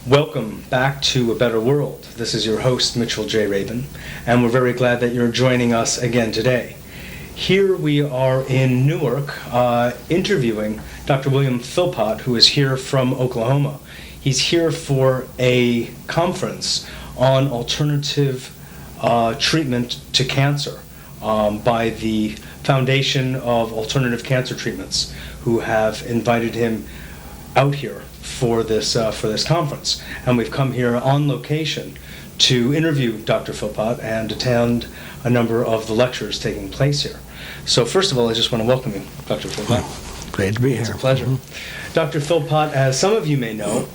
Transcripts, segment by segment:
Welcome back to A Better World. This is your host, Mitchell J. Rabin, and we're very glad that you're joining us again today. Here we are in Newark interviewing Dr. William Philpott, who is here from Oklahoma. He's here for a conference on alternative treatment to cancer by the Foundation of Alternative Cancer Treatments, who have invited him out here for this conference. And we've come here on location to interview Dr. Philpott and attend a number of the lectures taking place here. So first of all, I just want to welcome you, Dr. Philpott. Great to be here. It's a pleasure. Mm-hmm. Dr. Philpott, as some of you may know,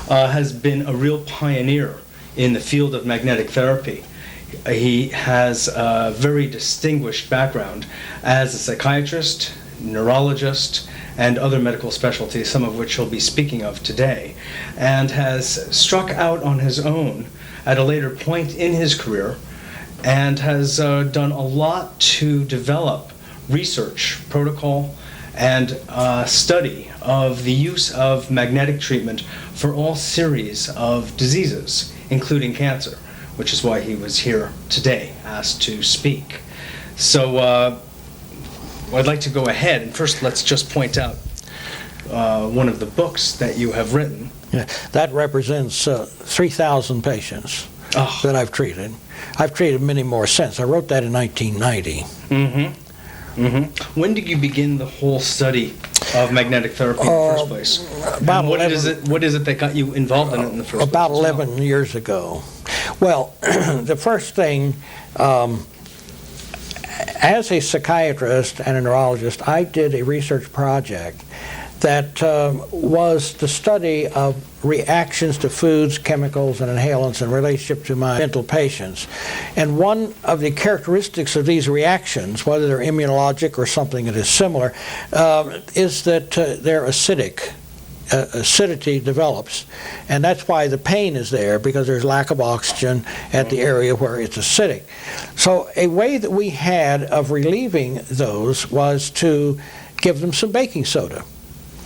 has been a real pioneer in the field of magnetic therapy. He has a very distinguished background as a psychiatrist, neurologist, and other medical specialties, some of which he'll be speaking of today, and has struck out on his own at a later point in his career and has done a lot to develop research, protocol, and study of the use of magnetic treatment for all series of diseases, including cancer, which is why he was here today, asked to speak. So I'd like to go ahead, and first let's just point out one of the books that you have written. Yeah, that represents 3,000 patients that I've treated. I've treated many more since. I wrote that in 1990. Mm-hmm. Mm-hmm. When did you begin the whole study of magnetic therapy in the first place? About what is it that got you involved in it in the first place? About 11 years ago. Well, the first thing, as a psychiatrist and a neurologist, I did a research project that was the study of reactions to foods, chemicals, and inhalants in relationship to my mental patients. And one of the characteristics of these reactions, whether they're immunologic or something that is similar, is that they're acidic. Acidity develops, and that's why the pain is there, because there's lack of oxygen at the area where it's acidic. So a way that we had of relieving those was to give them some baking soda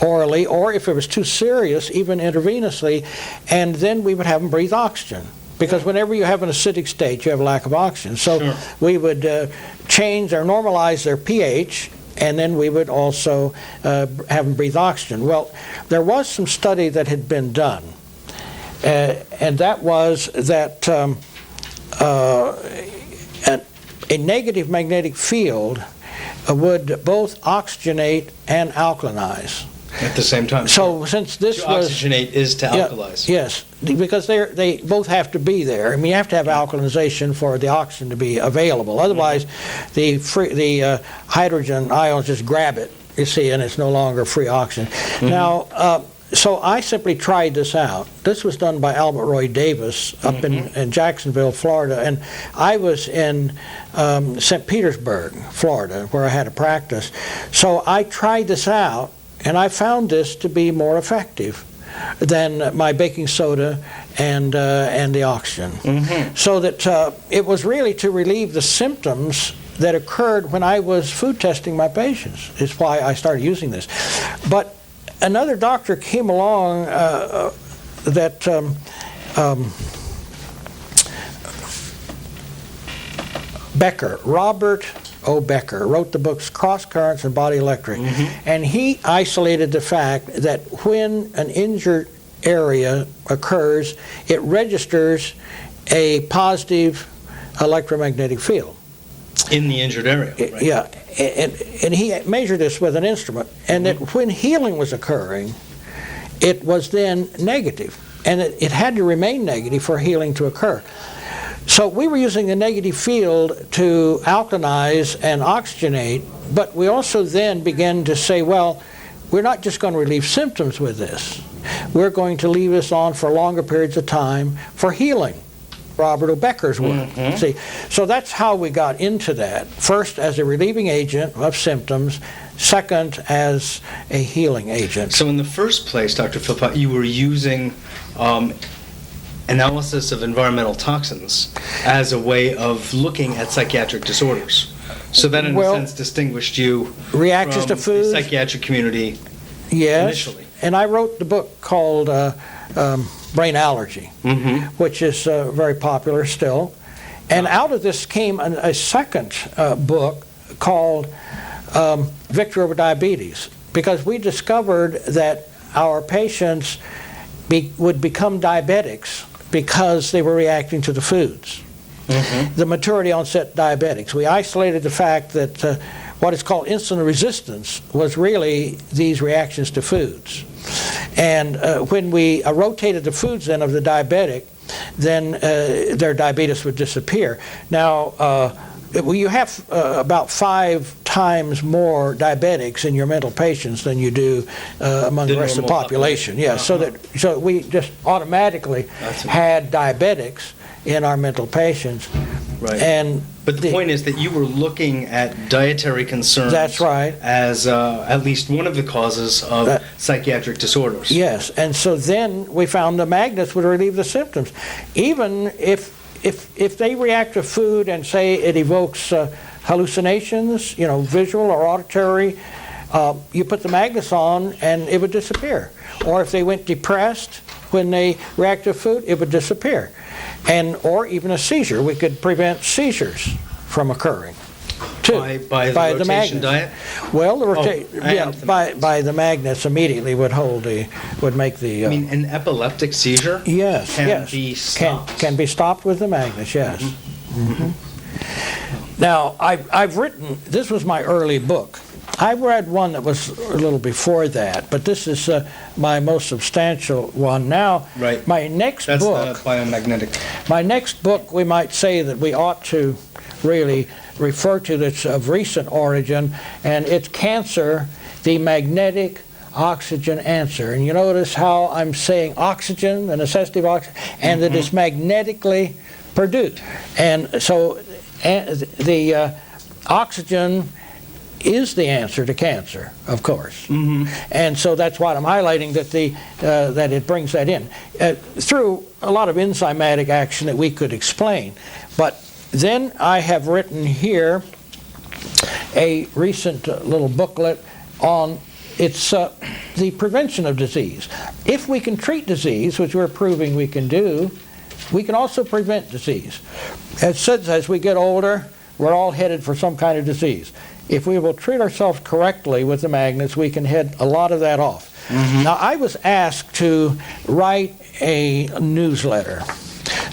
orally, or if it was too serious, even intravenously, and then we would have them breathe oxygen. Because whenever you have an acidic state, you have a lack of oxygen. So sure. We would change or normalize their pH, and then we would also have them breathe oxygen. Well, there was some study that had been done, and that was that a negative magnetic field would both oxygenate and alkalinize. At the same time. So since this to oxygenate is to alkalize. Yes, because they both have to be there. I mean, you have to have alkalinization for the oxygen to be available. Otherwise, the hydrogen ions just grab it, you see, and it's no longer free oxygen. Mm-hmm. Now, so I simply tried this out. This was done by Albert Roy Davis up in Jacksonville, Florida, and I was in St. Petersburg, Florida, where I had a practice. So I tried this out, and I found this to be more effective than my baking soda and the oxygen. Mm-hmm. So that it was really to relieve the symptoms that occurred when I was food testing my patients. Is why I started using this. But another doctor came along Becker, Robert O. Becker, wrote the books Cross Currents and Body Electric. Mm-hmm. And he isolated the fact that when an injured area occurs, it registers a positive electromagnetic field. In the injured area, right? Yeah. And he measured this with an instrument, and that when healing was occurring, it was then negative. And it had to remain negative for healing to occur. So we were using the negative field to alkalinize and oxygenate, but we also then began to say, well, we're not just going to relieve symptoms with this. We're going to leave this on for longer periods of time for healing. Robert O. Becker's work. Mm-hmm. See, so that's how we got into that. First, as a relieving agent of symptoms. Second, as a healing agent. So in the first place, Dr. Philpott, you were using analysis of environmental toxins as a way of looking at psychiatric disorders. So that, in a sense, distinguished you reactions from to food, the psychiatric community yes, initially. And I wrote the book called brain allergy, which is very popular still. And out of this came a second book called Victory Over Diabetes, because we discovered that our patients would become diabetics because they were reacting to the foods. The maturity onset diabetics. We isolated the fact that what is called insulin resistance was really these reactions to foods. And when we rotated the foods then of the diabetic, then their diabetes would disappear. Now, you have about 5 times more diabetics in your mental patients than you do among the rest of the population. Yeah, so we just automatically had diabetics in our mental patients. Right. But the point is that you were looking at dietary concerns. That's right. As at least one of the causes of psychiatric disorders. Yes, and so then we found the magnets would relieve the symptoms. Even if they react to food and say it evokes hallucinations, visual or auditory, you put the magnets on and it would disappear. Or if they went depressed when they react to food, it would disappear. Or even a seizure. We could prevent seizures from occurring. By the rotation diet? Well, by the magnets immediately would make the. You mean an epileptic seizure? Yes, can be stopped. Can be stopped with the magnets. Yes. Now I've written. This was my early book. I read one that was a little before that, but this is my most substantial one. Now, my next book. That's the biomagnetic. My next book, we might say that we ought to really refer to that's of recent origin, and it's Cancer, the Magnetic Oxygen Answer. And you notice how I'm saying oxygen, the necessity of oxygen, and that it's magnetically produced. And so the oxygen is the answer to cancer, of course. And so that's why I'm highlighting that it brings that in through a lot of enzymatic action that we could explain. But then I have written here a recent little booklet on the prevention of disease. If we can treat disease, which we're proving we can do, we can also prevent disease. It says as we get older, we're all headed for some kind of disease. If we will treat ourselves correctly with the magnets, we can head a lot of that off. Now, I was asked to write a newsletter.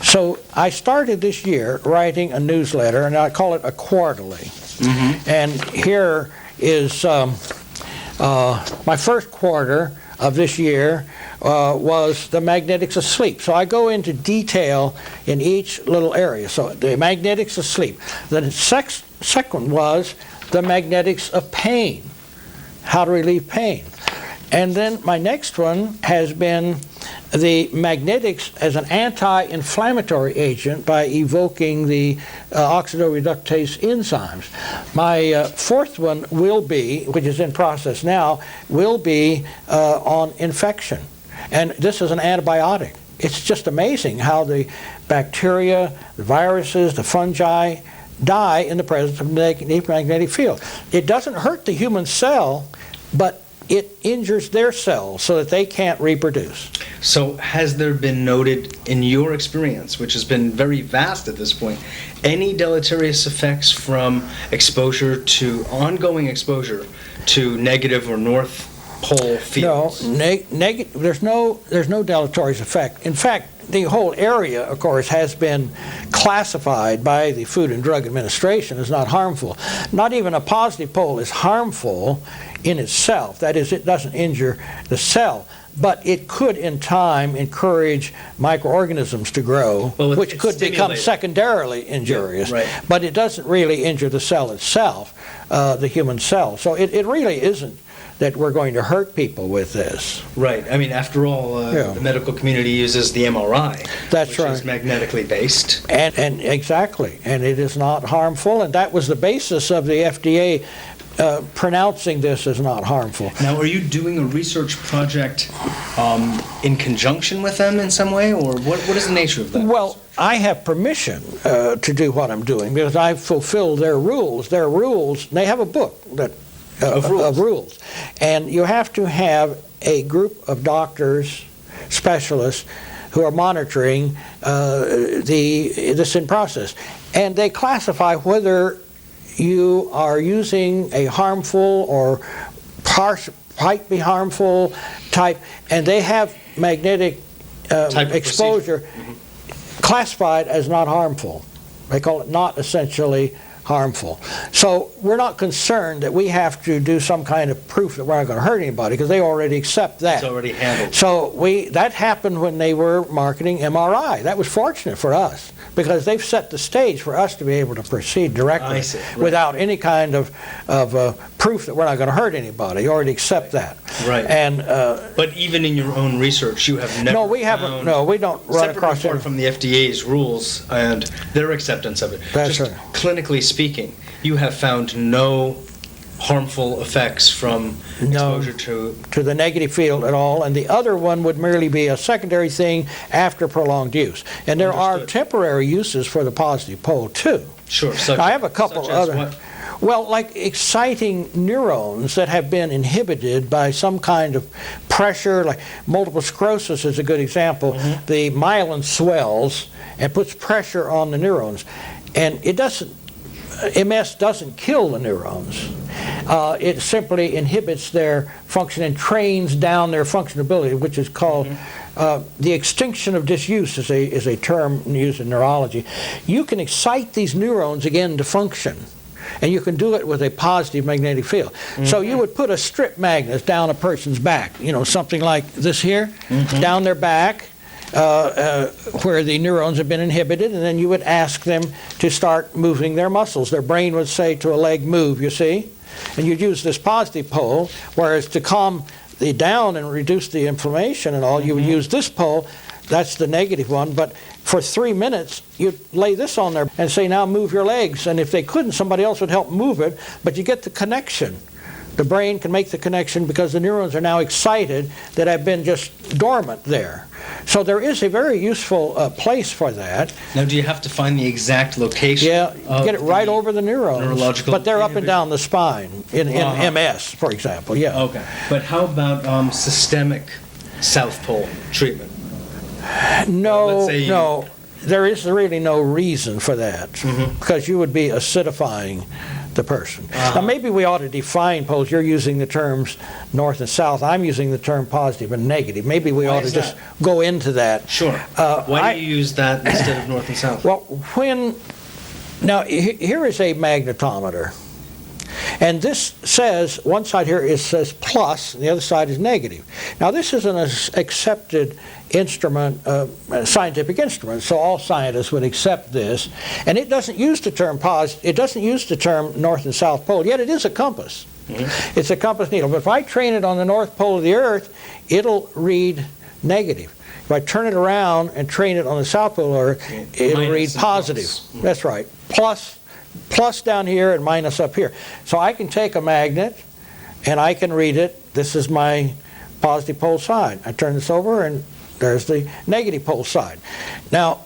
So I started this year writing a newsletter, and I call it a quarterly. And here is my first quarter of this year was the magnetics of sleep. So I go into detail in each little area. So the magnetics of sleep. The second was the magnetics of pain, how to relieve pain. And then my next one has been the magnetics as an anti-inflammatory agent by evoking the oxidoreductase enzymes. My fourth one will be, which is in process now, will be on infection. And this is an antibiotic. It's just amazing how the bacteria, the viruses, the fungi die in the presence of the magnetic field. It doesn't hurt the human cell, but it injures their cells so that they can't reproduce. So has there been noted in your experience, which has been very vast at this point, any deleterious effects from ongoing exposure to negative or north pole fields? No, there's no deleterious effect. In fact, the whole area, of course, has been classified by the Food and Drug Administration as not harmful. Not even a positive pole is harmful in itself. That is, it doesn't injure the cell. But it could, in time, encourage microorganisms to grow, which could become secondarily injurious. Yeah, right. But it doesn't really injure the cell itself, the human cell. So it really isn't that we're going to hurt people with this. Right. I mean, after all, the medical community uses the MRI, which is magnetically based. And exactly. And it is not harmful. And that was the basis of the FDA pronouncing this as not harmful. Now, are you doing a research project in conjunction with them in some way, or what is the nature of that? Well, I have permission to do what I'm doing because I fulfill their rules. Their rules, they have a book of rules. And you have to have a group of doctors specialists who are monitoring this in process. And they classify whether you are using a harmful or might be harmful type, and they have magnetic exposure classified as not harmful. They call it not essentially harmful. So we're not concerned that we have to do some kind of proof that we're not going to hurt anybody, because they already accept that. It's already handled. So that happened when they were marketing MRI. That was fortunate for us, because they've set the stage for us to be able to proceed directly without any kind of proof that we're not going to hurt anybody. You already accept that. Right. And but even in your own research, you have never no, we haven't. No, we don't run across separate from the FDA's rules and their acceptance of it. That's Just right. clinically speaking, you have found no harmful effects from exposure to the negative field at all, and the other one would merely be a secondary thing after prolonged use. And there are temporary uses for the positive pole too. Sure. I have a couple other. What? Well, like exciting neurons that have been inhibited by some kind of pressure, like multiple sclerosis is a good example. The myelin swells and puts pressure on the neurons, and it doesn't. MS doesn't kill the neurons. It simply inhibits their function and trains down their functionability, which is called the extinction of disuse is a term used in neurology. You can excite these neurons again to function, and you can do it with a positive magnetic field. So you would put a strip magnet down a person's back, something like this here, down their back, where the neurons have been inhibited, and then you would ask them to start moving their muscles. Their brain would say to a leg, move, you see? And you'd use this positive pole, whereas to calm the down and reduce the inflammation and all, you would use this pole. That's the negative one. But for 3 minutes, you'd lay this on there and say, now move your legs. And if they couldn't, somebody else would help move it, but you get the connection. The brain can make the connection because the neurons are now excited that have been just dormant there. So there is a very useful place for that. Now, do you have to find the exact location? Yeah, get it right over the neurons. Neurological but they're up and down the spine in MS, for example. Yeah. Okay. But how about systemic South Pole treatment? No. There is really no reason for that, because you would be acidifying the person. Now maybe we ought to define poles. You're using the terms north and south. I'm using the term positive and negative. Maybe we ought to just go into that. Sure. Why do you use that instead of north and south? Well, now here is a magnetometer. And this says, one side here says plus, and the other side is negative. Now this is an accepted instrument, scientific instrument, so all scientists would accept this. And it doesn't use the term it doesn't use the term north and south pole, yet it is a compass. It's a compass needle. But if I train it on the north pole of the earth, it'll read negative. If I turn it around and train it on the south pole of the earth, it'll read positive. That's right. Plus down here and minus up here. So I can take a magnet and I can read it. This is my positive pole side. I turn this over and there's the negative pole side. Now,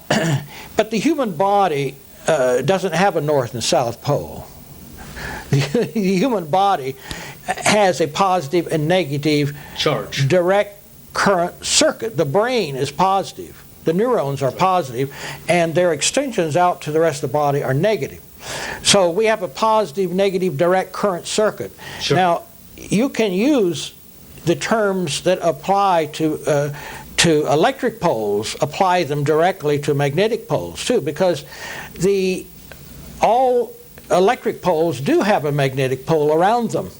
but the human body doesn't have a north and south pole. The human body has a positive and negative charge, direct current circuit. The brain is positive. The neurons are positive, and their extensions out to the rest of the body are negative. So we have a positive, negative, direct current circuit. Sure. Now, you can use the terms that apply to electric poles, apply them directly to magnetic poles too, because all electric poles do have a magnetic pole around them.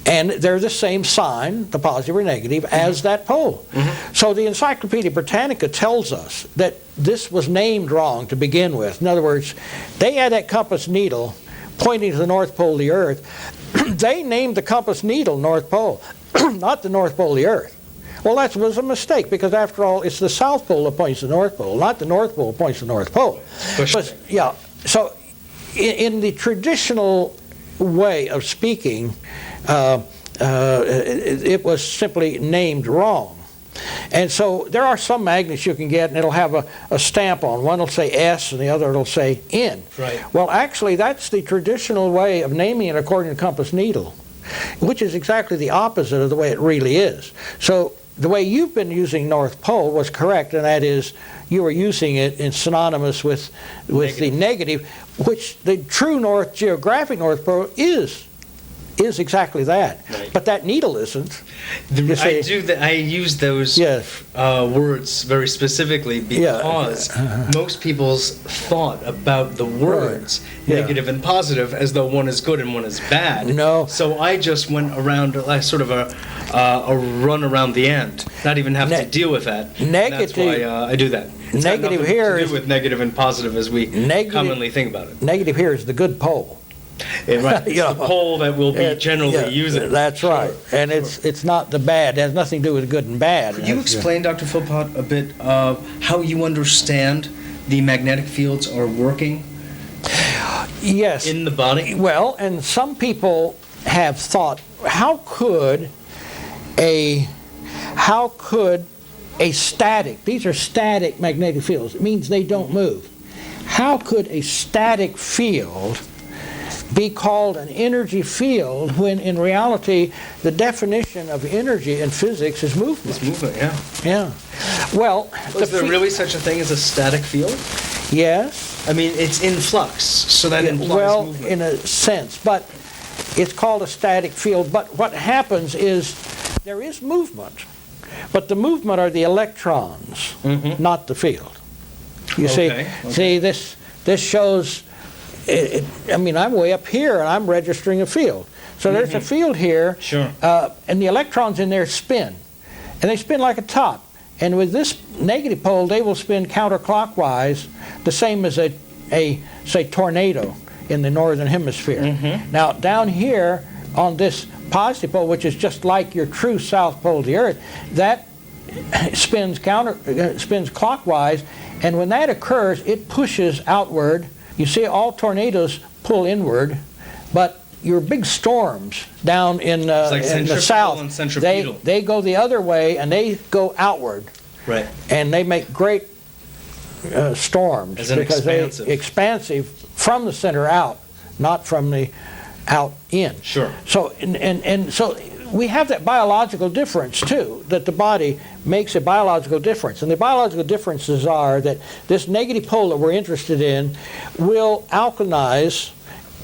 And they're the same sign, the positive or negative, as that pole. So the Encyclopedia Britannica tells us that this was named wrong to begin with. In other words, they had that compass needle pointing to the North Pole of the Earth. They named the compass needle North Pole, not the North Pole of the Earth. Well, that was a mistake, because after all, it's the South Pole that points to the North Pole, not the North Pole that points to the North Pole. But, yeah, so in the traditional way of speaking, it was simply named wrong. And so there are some magnets you can get, and it'll have a stamp on. One will say S, and the other will say N. Right. Well, actually, that's the traditional way of naming it according to compass needle, which is exactly the opposite of the way it really is. So the way you've been using North Pole was correct, and that is you were using it in synonymous with the negative, which the true geographic North Pole is exactly that. Right. But that needle isn't. I use those words very specifically because most people's thought about the words negative and positive as though one is good and one is bad. No. So I just went around like sort of a run around the end, not even have to deal with that. Negative. That's why I do that. It's negative got here to do with negative and positive as we commonly think about it. Negative here is the good pole. Right. It's the pole that we'll be generally using. That's right. And it's not the bad. It has nothing to do with good and bad. Could you explain, Dr. Philpott, a bit how you understand the magnetic fields are working? Yes. In the body? Well, and some people have thought, how could a static, these are static magnetic fields, it means they don't move. How could a static field be called an energy field when in reality the definition of energy in physics is movement? It's movement, yeah. Yeah. Well, is there really such a thing as a static field? Yes. I mean, it's in flux, so that implies movement. Well, in a sense, but it's called a static field. But what happens is there is movement, but the movement are the electrons, not the field. You see, this shows. I mean, I'm way up here, and I'm registering a field. So there's a field here, and the electrons in there spin, and they spin like a top. And with this negative pole, they will spin counterclockwise, the same as a say tornado in the northern hemisphere. Now down here on this positive pole, which is just like your true south pole of the Earth, that spins clockwise, and when that occurs, it pushes outward. You see, all tornadoes pull inward, but your big storms down in the south, they go the other way and they go outward. Right. And they make great storms because they're expansive from the center out, not from the out in. Sure. So and so we have that biological difference too, that the body makes a biological difference. And the biological differences are that this negative pole that we're interested in will alkalize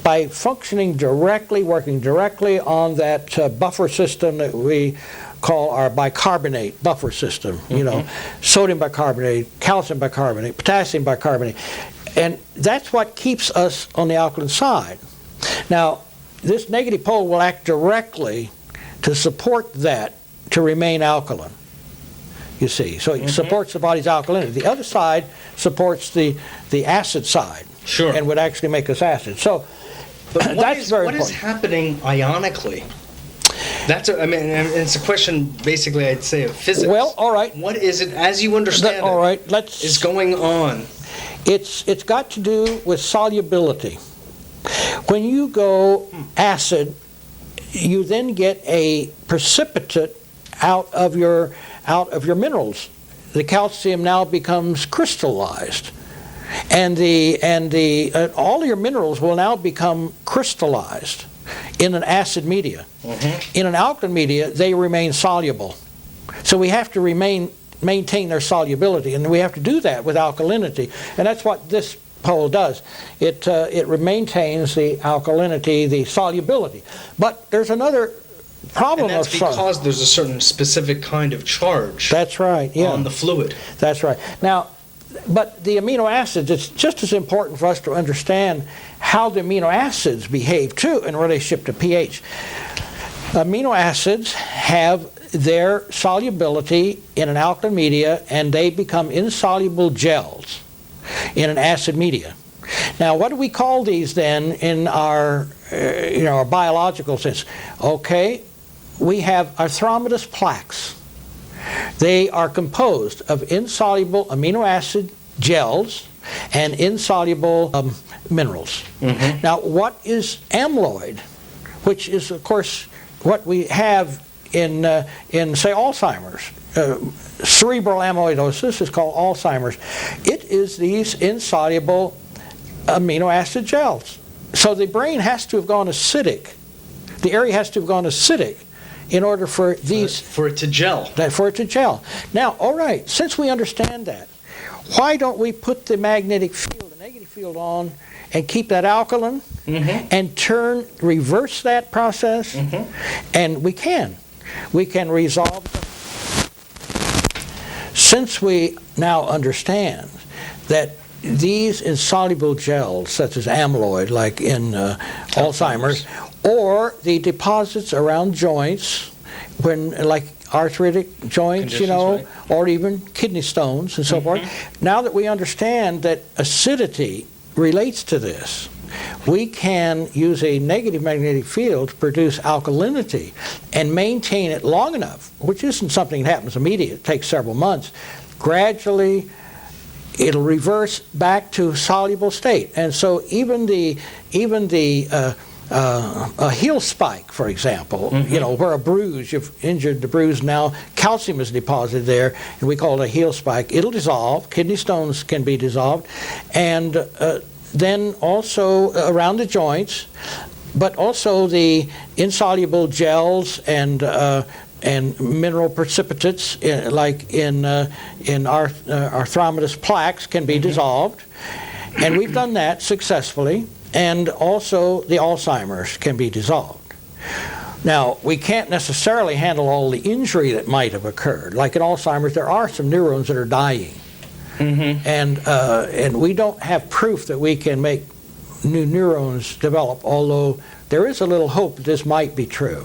by functioning directly, working directly on that buffer system that we call our bicarbonate buffer system. You know, sodium bicarbonate, calcium bicarbonate, potassium bicarbonate. And that's what keeps us on the alkaline side. Now, this negative pole will act directly to support that to remain alkaline, you see. So it supports the body's alkalinity. The other side supports the acid side, and would actually make us acid. So that's very important. What is happening ionically? It's a question, basically, I'd say, of physics. Well, all right. What is it, as you understand is going on? It's got to do with solubility. When you go acid, you then get a precipitate out of your minerals. The calcium now becomes crystallized, and all your minerals will now become crystallized in an acid media. In an alkaline media, they remain soluble. So we have to maintain their solubility, and we have to do that with alkalinity, and that's what this pole does. It maintains the alkalinity, the solubility. But there's another problem. And that's because there's a certain specific kind of charge. That's right. Yeah. On the fluid. That's right. Now, but the amino acids, it's just as important for us to understand how the amino acids behave too in relationship to pH. Amino acids have their solubility in an alkaline media, and they become insoluble gels in an acid media. Now, what do we call these then in our biological sense? Okay, we have arthromatous plaques. They are composed of insoluble amino acid gels and insoluble minerals. Now, what is amyloid? Which is, of course, what we have in say, Alzheimer's. Cerebral amyloidosis is called Alzheimer's. It is these insoluble amino acid gels. So the brain has to have gone acidic. The area has to have gone acidic in order for these For it to gel. for it to gel. Now, all right, since we understand that, why don't we put the magnetic field, the negative field on, and keep that alkaline, and reverse that process, and we can resolve. Since we now understand that these insoluble gels, such as amyloid, like in Alzheimer's, or the deposits around joints, like arthritic joints, Conditions, or even kidney stones and so forth. Now that we understand that acidity relates to this, we can use a negative magnetic field to produce alkalinity and maintain it long enough, which isn't something that happens immediately. It takes several months. Gradually, it'll reverse back to soluble state. And so even the a heel spike, for example, where a bruise, you've injured the bruise, now calcium is deposited there, and we call it a heel spike. It'll dissolve. Kidney stones can be dissolved. And then also around the joints, but also the insoluble gels and mineral precipitates, like in arthromatous plaques, can be dissolved. And we've done that successfully. And also the Alzheimer's can be dissolved. Now, we can't necessarily handle all the injury that might have occurred. Like in Alzheimer's, there are some neurons that are dying. And we don't have proof that we can make new neurons develop, although there is a little hope that this might be true.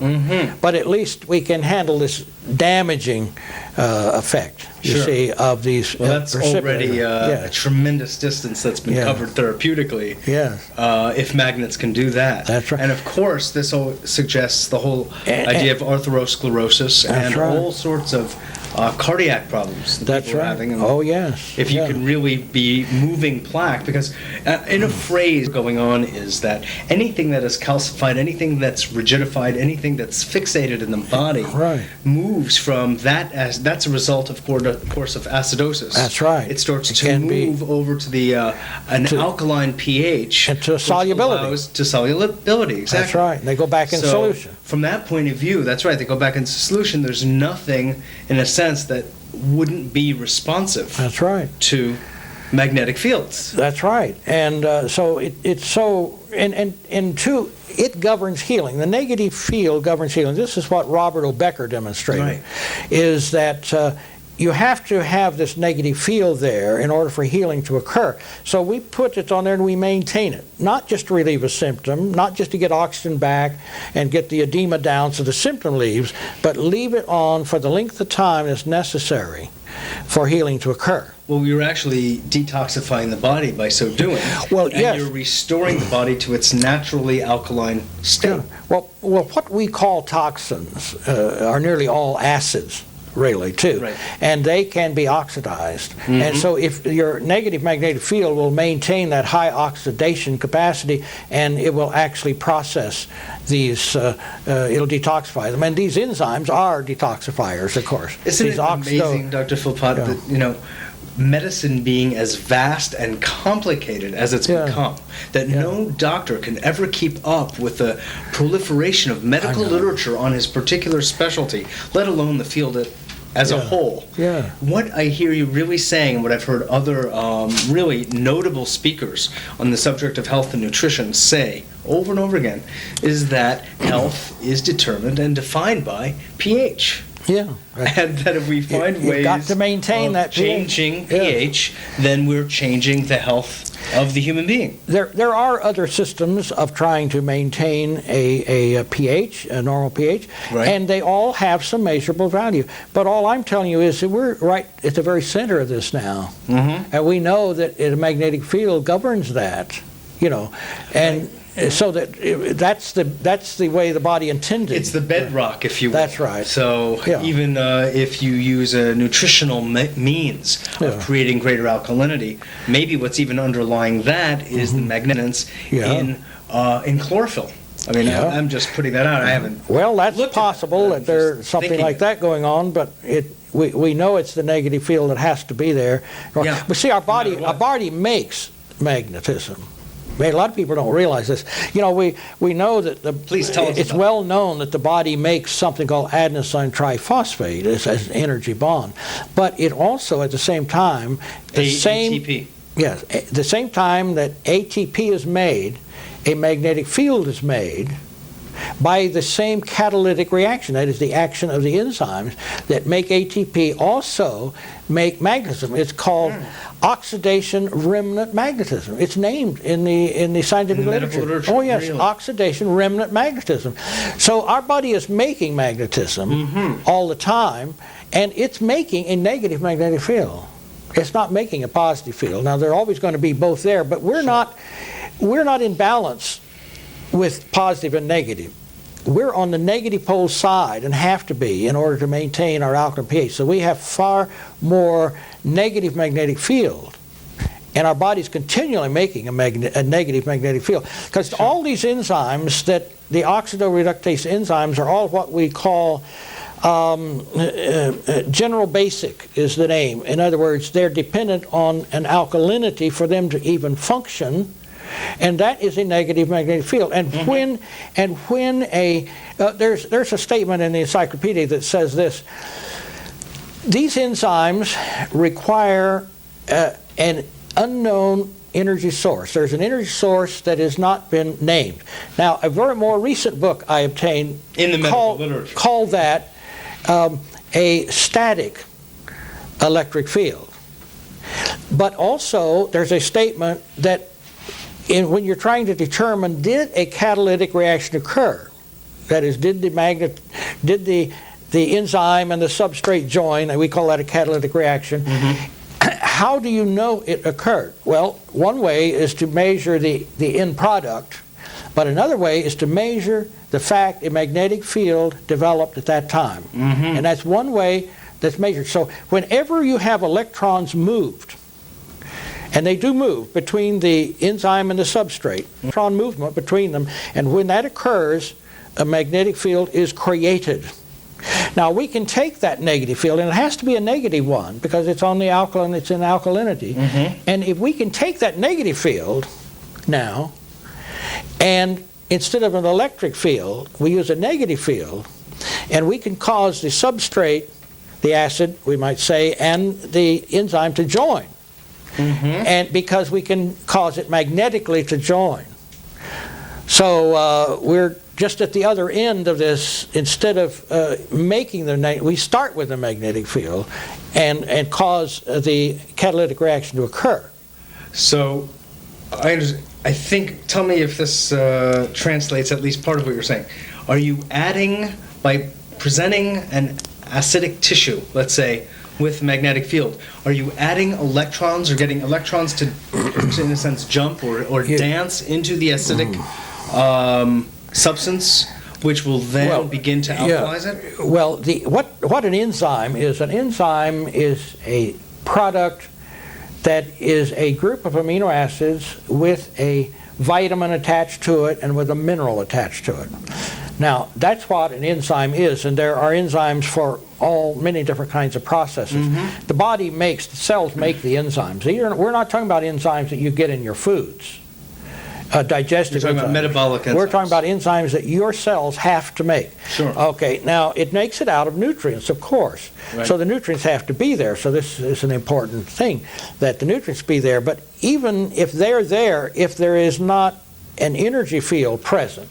But at least we can handle this damaging effect, you see, of these that's already a tremendous distance that's been covered therapeutically. If magnets can do that. That's right. And of course, this suggests the whole idea of atherosclerosis and all sorts of cardiac problems that people are having. And if you can really be moving plaque, because in a phrase going on is that anything that is calcified, anything that's rigidified, anything that's fixated in the body moves from that, as that's a result of course of acidosis. That's right. It starts to move over to the an alkaline pH and to solubility. To solubility, exactly. That's right. And they go back in solution. From that point of view, that's right. They go back into solution. There's nothing, in a sense, that wouldn't be responsive. That's right. To magnetic fields. That's right. And so it's so, and two, it governs healing. The negative field governs healing. This is what Robert O. Becker demonstrated, is that you have to have this negative field there in order for healing to occur. So we put it on there and we maintain it, not just to relieve a symptom, not just to get oxygen back and get the edema down so the symptom leaves, but leave it on for the length of time that's necessary for healing to occur. Well, you're actually detoxifying the body by so doing. Well, and you're restoring the body to its naturally alkaline state. Well, what we call toxins are nearly all acids, really, too. And they can be oxidized. And so if your negative magnetic field will maintain that high oxidation capacity, and it will actually process these, it'll detoxify them. And these enzymes are detoxifiers, of course. Isn't it amazing, Dr. Philpott, that, medicine being as vast and complicated as it's become, that no doctor can ever keep up with the proliferation of medical literature on his particular specialty, let alone the field as a whole. What I hear you really saying, and what I've heard other really notable speakers on the subject of health and nutrition say over and over again, is that health is determined and defined by pH. And that if we find ways got to maintain of that changing pH, then we're changing the health of the human being. There are other systems of trying to maintain a pH, a normal pH, and they all have some measurable value. But all I'm telling you is that we're right at the very center of this now. And we know that a magnetic field governs that, and so that's the way the body intended. It's the bedrock, if you will. That's right. So even if you use a nutritional means of creating greater alkalinity, maybe what's even underlying that is the magnetance in chlorophyll. I mean, I'm just putting that out. I haven't. Well, that's possible that there's something like that going on, but we know it's the negative field that has to be there. But see, our body makes magnetism. A lot of people don't realize this. You know, we know that Please tell us it's about well known that the body makes something called adenosine triphosphate as an energy bond. But it also, at the same time, ATP. Yes, the same time that ATP is made, a magnetic field is made by the same catalytic reaction, that is the action of the enzymes that make ATP also make magnetism. It's called oxidation remnant magnetism. It's named in the scientific literature. Oh yes, really? Oxidation remnant magnetism. So our body is making magnetism all the time, and it's making a negative magnetic field. It's not making a positive field. Now they're always going to be both there, but we're not in balance with positive and negative. We're on the negative pole side and have to be in order to maintain our alkaline pH. So we have far more negative magnetic field, and our body's continually making a negative magnetic field. Because all these enzymes, that the oxidoreductase enzymes, are all what we call general basic is the name. In other words, they're dependent on an alkalinity for them to even function. And that is a negative magnetic field. And when there's a statement in the encyclopedia that says this: these enzymes require an unknown energy source. There's an energy source that has not been named. Now, a very more recent book I obtained In the medical literature. called that a static electric field. But also, there's a statement that when you're trying to determine, did a catalytic reaction occur? That is, did the enzyme and the substrate join, and we call that a catalytic reaction. How do you know it occurred? Well, one way is to measure the end product, but another way is to measure the fact a magnetic field developed at that time. And that's one way that's measured. So whenever you have electrons moved, and they do move between the enzyme and the substrate, electron movement between them, and when that occurs, a magnetic field is created. Now we can take that negative field, and it has to be a negative one because it's on the alkaline, it's in alkalinity. And if we can take that negative field now, and instead of an electric field, we use a negative field, and we can cause the substrate, the acid, we might say, and the enzyme to join. And because we can cause it magnetically to join. So we're just at the other end of this. Instead of making we start with a magnetic field and cause the catalytic reaction to occur. So I think, tell me if this translates at least part of what you're saying. Are you adding, by presenting an acidic tissue, let's say, with magnetic field, are you adding electrons or getting electrons to in a sense, jump or dance into the acidic substance, which will then begin to alkalize it? Well, what an enzyme is a product that is a group of amino acids with a vitamin attached to it and with a mineral attached to it. Now, that's what an enzyme is, and there are enzymes for many different kinds of processes. The body the cells make the enzymes. We're not talking about enzymes that you get in your foods, digestive You're talking enzymes. about metabolic enzymes. We're talking about enzymes that your cells have to make. Sure. Okay, now it makes it out of nutrients, of course. Right. So the nutrients have to be there. So this is an important thing, that the nutrients be there. But even if they're there, if there is not an energy field present,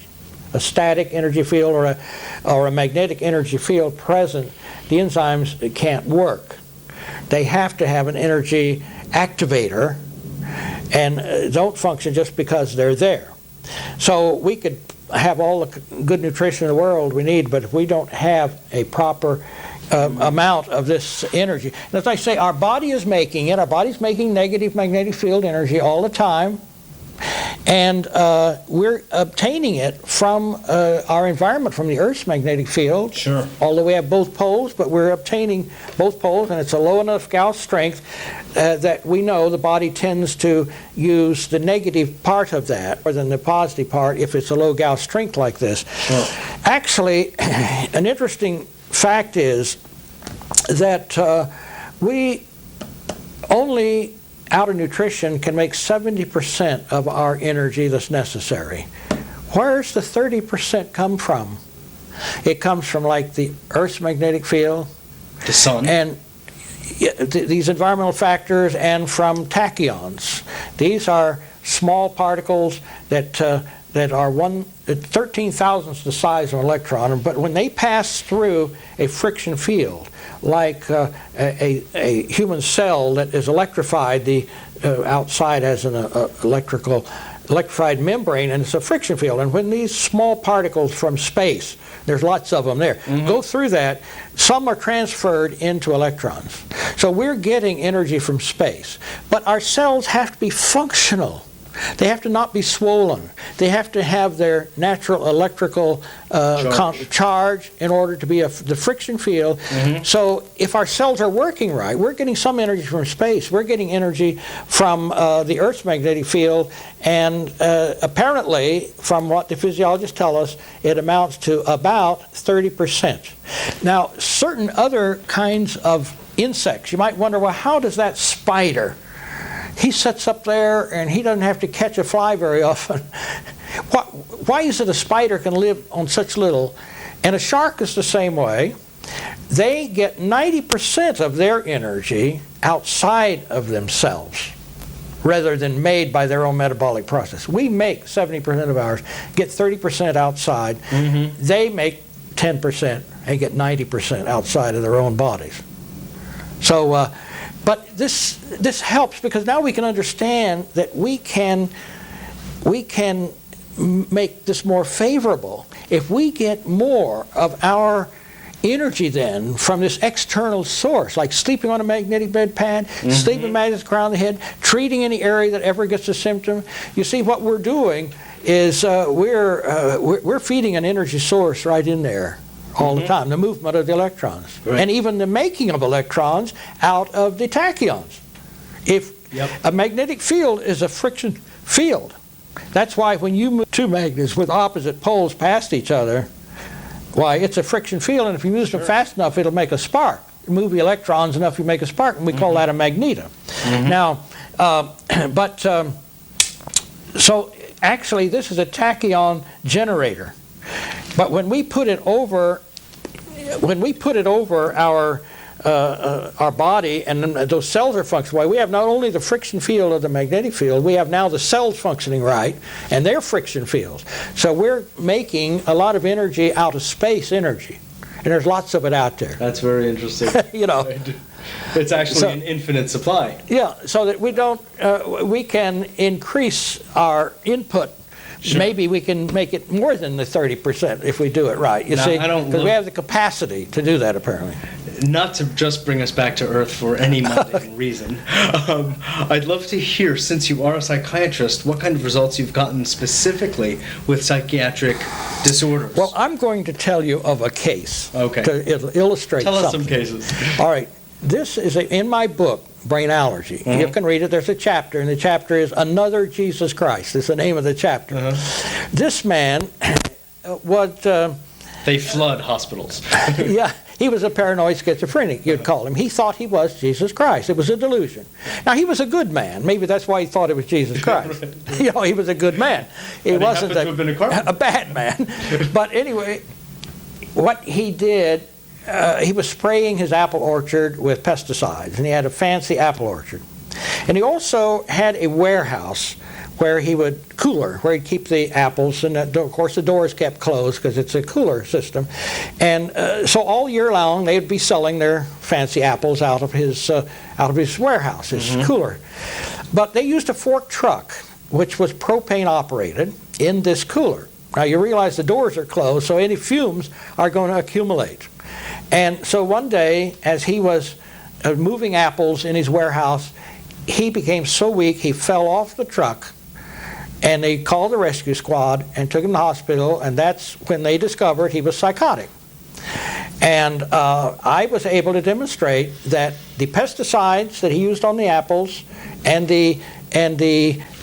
a static energy field or a magnetic energy field present, the enzymes can't work. They have to have an energy activator and don't function just because they're there. So we could have all the good nutrition in the world we need, but if we don't have a proper amount of this energy, and as I say, our body is making it. Our body's making negative magnetic field energy all the time. And we're obtaining it from our environment, from the Earth's magnetic field. Sure. Although we have both poles, but we're obtaining both poles, and it's a low enough Gauss strength that we know the body tends to use the negative part of that rather than the positive part if it's a low Gauss strength like this. Sure. Actually, an interesting fact is that we only out of nutrition can make 70% of our energy that's necessary. Where's the 30% come from? It comes from like the Earth's magnetic field, the sun, and these environmental factors, and from tachyons. These are small particles that are 13,000ths the size of an electron, but when they pass through a friction field, like a human cell that is electrified, the outside has an electrified membrane, and it's a friction field. And when these small particles from space, there's lots of them there, go through that, some are transferred into electrons. So we're getting energy from space. But our cells have to be functional. They have to not be swollen. They have to have their natural electrical charge in order to be the friction field. So if our cells are working right, we're getting some energy from space. We're getting energy from the Earth's magnetic field, and apparently, from what the physiologists tell us, it amounts to about 30%. Now, certain other kinds of insects, you might wonder, well, how does that spider? He sits up there and he doesn't have to catch a fly very often. Why is it a spider can live on such little? And a shark is the same way. They get 90% of their energy outside of themselves rather than made by their own metabolic process. We make 70% of ours, get 30% outside. They make 10% and get 90% outside of their own bodies. So, but this helps because now we can understand that we can make this more favorable. If we get more of our energy then from this external source, like sleeping on a magnetic bed pad, sleeping magnets around the head, treating any area that ever gets a symptom, you see what we're doing is we're feeding an energy source right in there. All the time, the movement of the electrons, and even the making of electrons out of the tachyons. If a magnetic field is a friction field, that's why when you move two magnets with opposite poles past each other, why, it's a friction field, and if you move them fast enough, it'll make a spark. You move the electrons enough, you make a spark, and we call that a magneto. Now, so actually, this is a tachyon generator. But when we put it over our body, and those cells are functioning right, we have not only the friction field of the magnetic field, we have now the cells functioning right, and their friction fields. So we're making a lot of energy out of space energy, and there's lots of it out there. That's very interesting. It's actually an infinite supply. Yeah, so that we can increase our input. Maybe we can make it more than the 30% if we do it right. You see, because we have the capacity to do that apparently. Not to just bring us back to Earth for any mundane reason. I'd love to hear, since you are a psychiatrist, what kind of results you've gotten specifically with psychiatric disorders. Well, I'm going to tell you of a case to illustrate something. Tell us some cases. All right. This is in my book, Brain Allergy. You can read it. There's a chapter, and the chapter is Another Jesus Christ. It's the name of the chapter. This man they flood hospitals. He was a paranoid schizophrenic, you'd call him. He thought he was Jesus Christ. It was a delusion. Now, he was a good man. Maybe that's why he thought it was Jesus Christ. He was a good man. He wasn't a bad man. But anyway, what he did, he was spraying his apple orchard with pesticides, and he had a fancy apple orchard. And he also had a warehouse where where he'd keep the apples, and of course the doors kept closed because it's a cooler system. And so all year long they'd be selling their fancy apples out of his warehouse, his cooler. But they used a fork truck, which was propane operated, in this cooler. Now you realize the doors are closed, so any fumes are going to accumulate. And so one day, as he was moving apples in his warehouse, he became so weak he fell off the truck, and they called the rescue squad and took him to the hospital, and that's when they discovered he was psychotic. And I was able to demonstrate that the pesticides that he used on the apples and the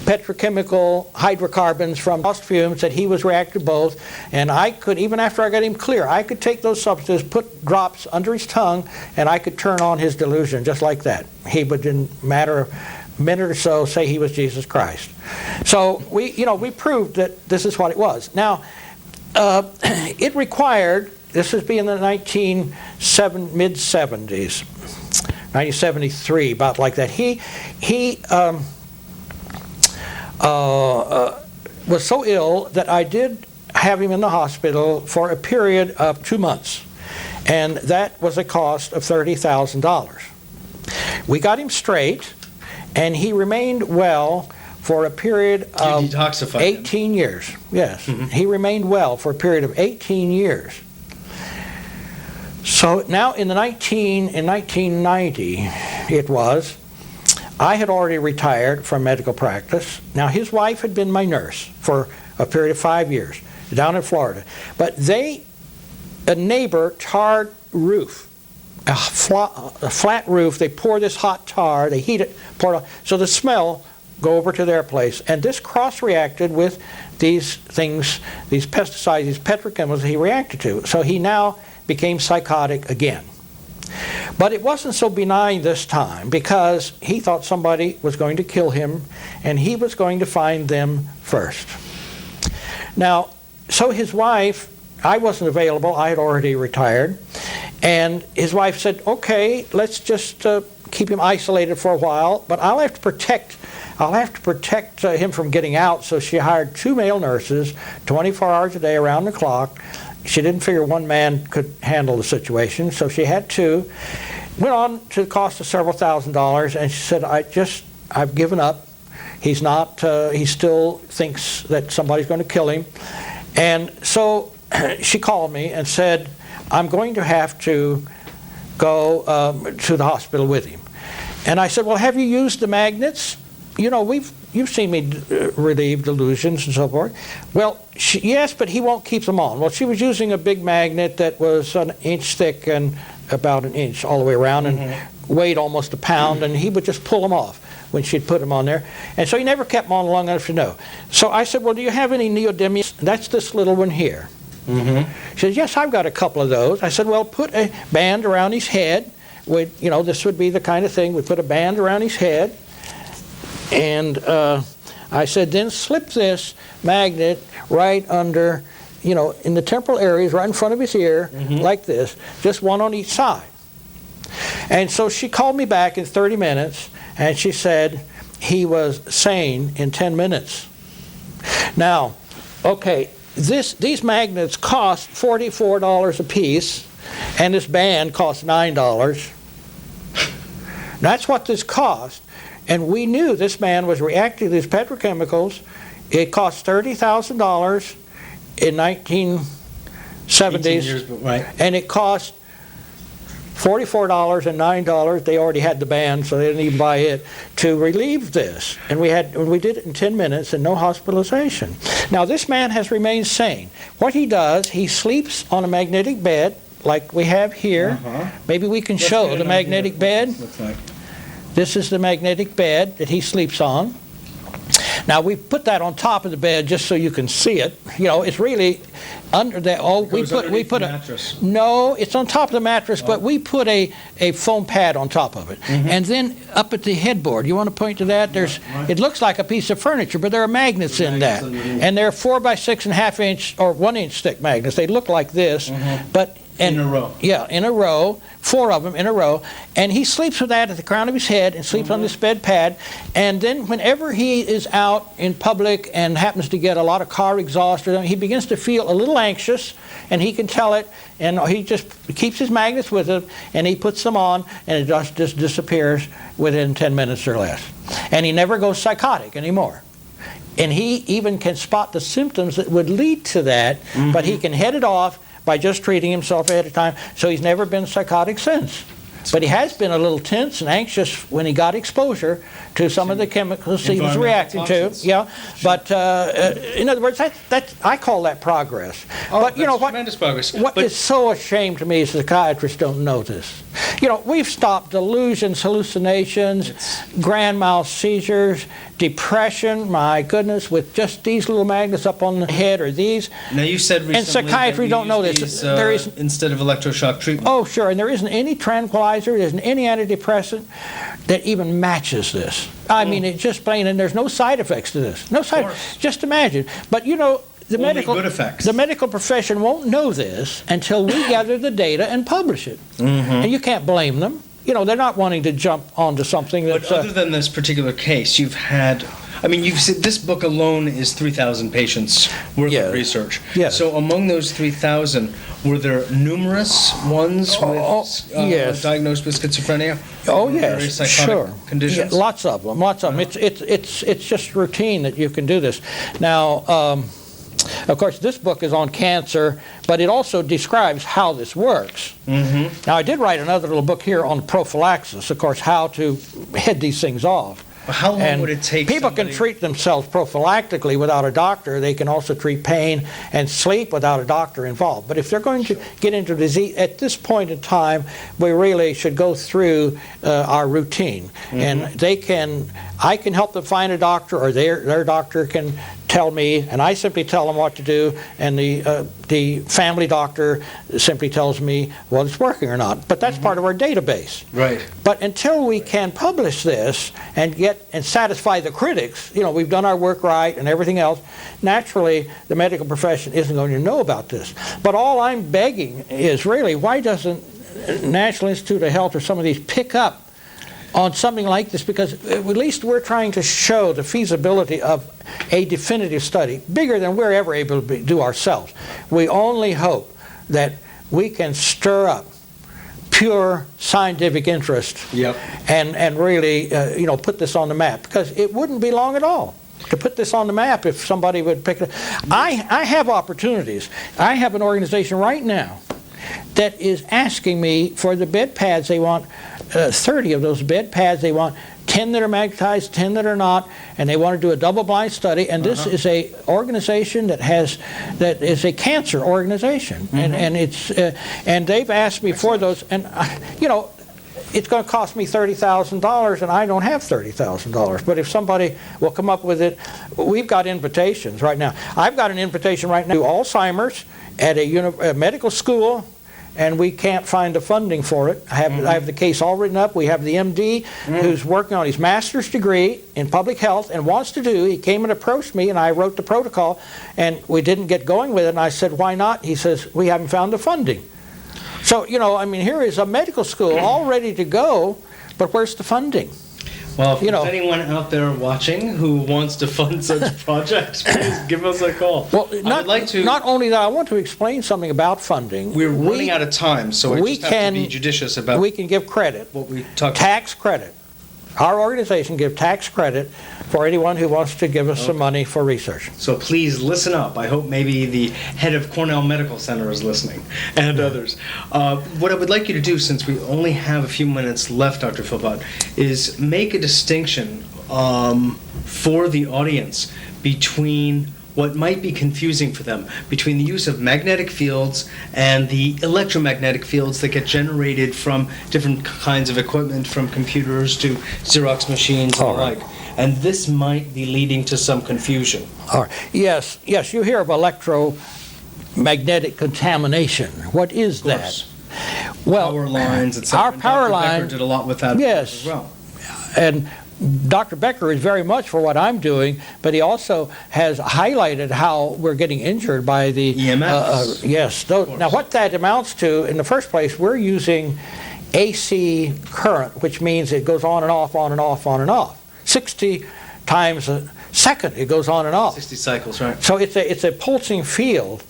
petrochemical hydrocarbons from exhaust fumes, that he was reactive to both. And I could, even after I got him clear, I could take those substances, put drops under his tongue, and I could turn on his delusion just like that. He would, in a matter minute or so say he was Jesus Christ. So we proved that this is what it was. Now, it required, this would be in the mid-70s, 1973, about like that. He was so ill that I did have him in the hospital for a period of 2 months. And that was a cost of $30,000. We got him straight, and he remained well for a period of 18 years. Yes, he remained well for a period of 18 years. So now in 1990, it was, I had already retired from medical practice. Now his wife had been my nurse for a period of 5 years down in Florida. But a neighbor tarred roof, a flat roof, they pour this hot tar, they heat it, pour it, so the smell go over to their place. And this cross-reacted with these things, these pesticides, these petrochemicals he reacted to. So he now became psychotic again. But it wasn't so benign this time, because he thought somebody was going to kill him, and he was going to find them first. Now, so his wife, I wasn't available, I had already retired, and his wife said, okay, let's just keep him isolated for a while, but I'll have to protect him from getting out. So she hired 2 male nurses, 24 hours a day, around the clock. She didn't figure one man could handle the situation, so she had 2. Went on to the cost of several $1,000s, and she said, I've given up. He's not, he still thinks that somebody's going to kill him. And so she called me and said, I'm going to have to go to the hospital with him. And I said, well, have you used the magnets? You know, you've seen me relieve delusions and so forth. Well, yes, but he won't keep them on. Well, she was using a big magnet that was an inch thick and about an inch all the way around, and weighed almost a pound, and he would just pull them off when she'd put them on there. And so he never kept them on long enough to know. So I said, well, do you have any neodymium? That's this little one here. She said, yes, I've got a couple of those. I said, well, put a band around his head. This would be the kind of thing. We put a band around his head. And I said, then slip this magnet right under, in the temporal areas, right in front of his ear, like this, just one on each side. And so she called me back in 30 minutes, and she said he was sane in 10 minutes. Now, okay, these magnets cost $44 a piece, and this band cost $9. That's what this cost. And we knew this man was reacting to these petrochemicals. It cost $30,000 in 1970s, years, right. And it cost $44 and $9. They already had the band, so they didn't even buy it, to relieve this. And we did it in 10 minutes and no hospitalization. Now, this man has remained sane. What he does, he sleeps on a magnetic bed like we have here. Maybe we can show the magnetic bed. Looks like. This is the magnetic bed that he sleeps on. Now, we put that on top of the bed just so you can see it. It's really under that. Oh, we put a mattress. No, it's on top of the mattress, but we put a foam pad on top of it. And then up at the headboard, you want to point to that? It looks like a piece of furniture, but there are magnets in that, and they're 4 by 6.5 inch or 1 inch thick magnets. They look like this, but. In a row. Yeah, in a row, 4 of them in a row. And he sleeps with that at the crown of his head and sleeps on this bed pad. And then whenever he is out in public and happens to get a lot of car exhaust, he begins to feel a little anxious, and he can tell it. And he just keeps his magnets with him, and he puts them on, and it just disappears within 10 minutes or less. And he never goes psychotic anymore. And he even can spot the symptoms that would lead to that, but he can head it off by just treating himself ahead of time. So he's never been psychotic since. But he has been a little tense and anxious when he got exposure to some of the chemicals he was reacting to. Yeah, but in other words, I call that progress. But tremendous progress. What is so a shame to me is psychiatrists don't know this. We've stopped delusions, hallucinations, grand mal seizures, depression, my goodness, with just these little magnets up on the head or these. Now, you said recently and psychiatry that don't know this. There isn't, instead of electroshock treatment. Oh, sure, and there isn't any tranquilizer tranquilizer, there isn't any antidepressant that even matches this. I mean, it's just plain, and there's no side effects to this. No side. Just imagine. But you know, the medical profession won't know this until we gather the data and publish it. And you can't blame them. You know, they're not wanting to jump onto something that's... But other than this particular case, you've had... I mean, you've said this book alone is 3,000 patients worth of research. Yes. So among those 3,000, were there numerous ones diagnosed with schizophrenia? Oh, yes, sure. Conditions? Yeah, lots of them, lots of them. It's just routine that you can do this. Now, of course, this book is on cancer, but it also describes how this works. Now, I did write another little book here on prophylaxis, of course, how to head these things off. Well, how long would it take People can treat themselves prophylactically without a doctor. They can also treat pain and sleep without a doctor involved. But if they're going to get into disease, at this point in time, we really should go through our routine. And I can help them find a doctor, or their doctor can tell me, and I simply tell them what to do, and the family doctor simply tells me whether it's working or not. But that's part of our database. Right. But until we can publish this and satisfy the critics, you know, we've done our work right and everything else, naturally the medical profession isn't going to know about this. But all I'm begging is really, why doesn't National Institute of Health or some of these pick up on something like this? Because at least we're trying to show the feasibility of a definitive study, bigger than we're ever able to do ourselves. We only hope that we can stir up pure scientific interest and really put this on the map, because it wouldn't be long at all to put this on the map if somebody would pick it up. I have opportunities. I have an organization right now that is asking me for the bed pads. They want 30 of those bed pads. They want 10 that are magnetized, 10 that are not, and they want to do a double-blind study. And this is a organization that is a cancer organization, and it's and they've asked me for those, and it's going to cost me $30,000, and I don't have $30,000. But if somebody will come up with it, we've got invitations right now. I've got an invitation right now to Alzheimer's at a medical school, and we can't find the funding for it. I have the case all written up. We have the MD who's working on his master's degree in public health and wants to do. He came and approached me, and I wrote the protocol, and we didn't get going with it. And I said, why not? He says, we haven't found the funding. So, I mean, here is a medical school all ready to go, but where's the funding? Well, if there's anyone out there watching who wants to fund such projects, please give us a call. Well, not only that, I want to explain something about funding. We're running out of time, so we just have to be judicious about we can give credit, what we talk tax credit. Our organization gives tax credit for anyone who wants to give us some money for research. So please listen up. I hope maybe the head of Cornell Medical Center is listening, and others. What I would like you to do, since we only have a few minutes left, Dr. Philpott, is make a distinction for the audience between what might be confusing for them, between the use of magnetic fields and the electromagnetic fields that get generated from different kinds of equipment, from computers to Xerox machines and the like. And this might be leading to some confusion. All right. Yes, you hear of electromagnetic contamination. What is that? Well, power lines, etc. Our power line did a lot with that as well. And Dr. Becker is very much for what I'm doing, but he also has highlighted how we're getting injured by the EMFs. Yes. Now, what that amounts to, in the first place, we're using AC current, which means it goes on and off, on and off, on and off. 60 times a second it goes on and off. 60 cycles, right. So it's a pulsing field,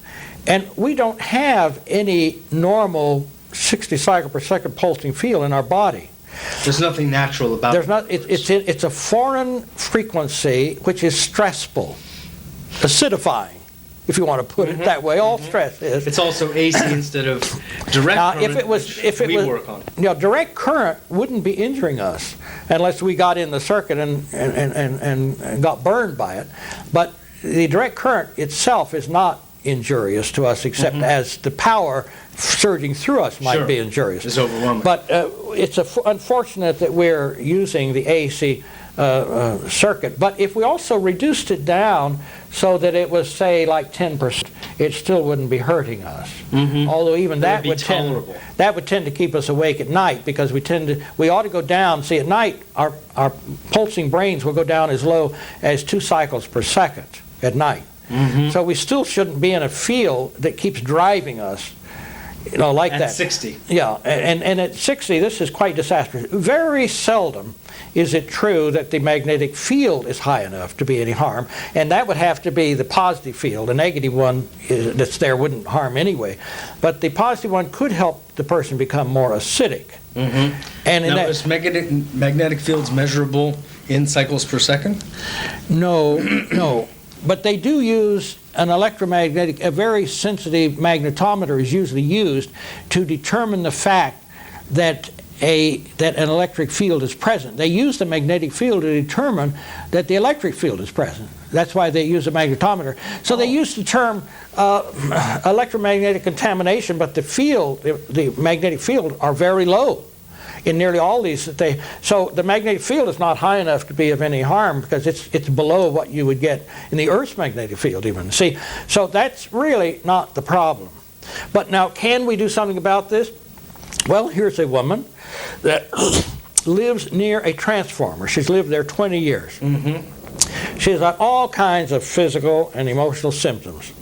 and we don't have any normal 60 cycle per second pulsing field in our body. There's nothing natural about it. It's a foreign frequency which is stressful, acidifying, if you want to put it that way. All stress is. It's also AC instead of direct current, if it was, work on. Direct current wouldn't be injuring us unless we got in the circuit and got burned by it. But the direct current itself is not injurious to us, except as the power surging through us might be injurious. It's overwhelming. But it's unfortunate that we're using the AC circuit. But if we also reduced it down so that it was, say, like 10%, it still wouldn't be hurting us. Although even that would tend to keep us awake at night, because we ought to go down. See, at night our pulsing brains will go down as low as 2 cycles per second at night. So we still shouldn't be in a field that keeps driving us, like that. At 60. Yeah, and at 60, this is quite disastrous. Very seldom is it true that the magnetic field is high enough to be any harm, and that would have to be the positive field. The negative one that's there wouldn't harm anyway, but the positive one could help the person become more acidic. And now, is magnetic fields measurable in cycles per second? No. But they do use an electromagnetic, a very sensitive magnetometer is usually used to determine the fact that an electric field is present. They use the magnetic field to determine that the electric field is present. That's why they use a magnetometer. So they use the term electromagnetic contamination, but the magnetic field are very low in nearly all these. So the magnetic field is not high enough to be of any harm, because it's below what you would get in the Earth's magnetic field even. See, so that's really not the problem. But now, can we do something about this? Well, here's a woman that lives near a transformer. She's lived there 20 years. She's got all kinds of physical and emotional symptoms.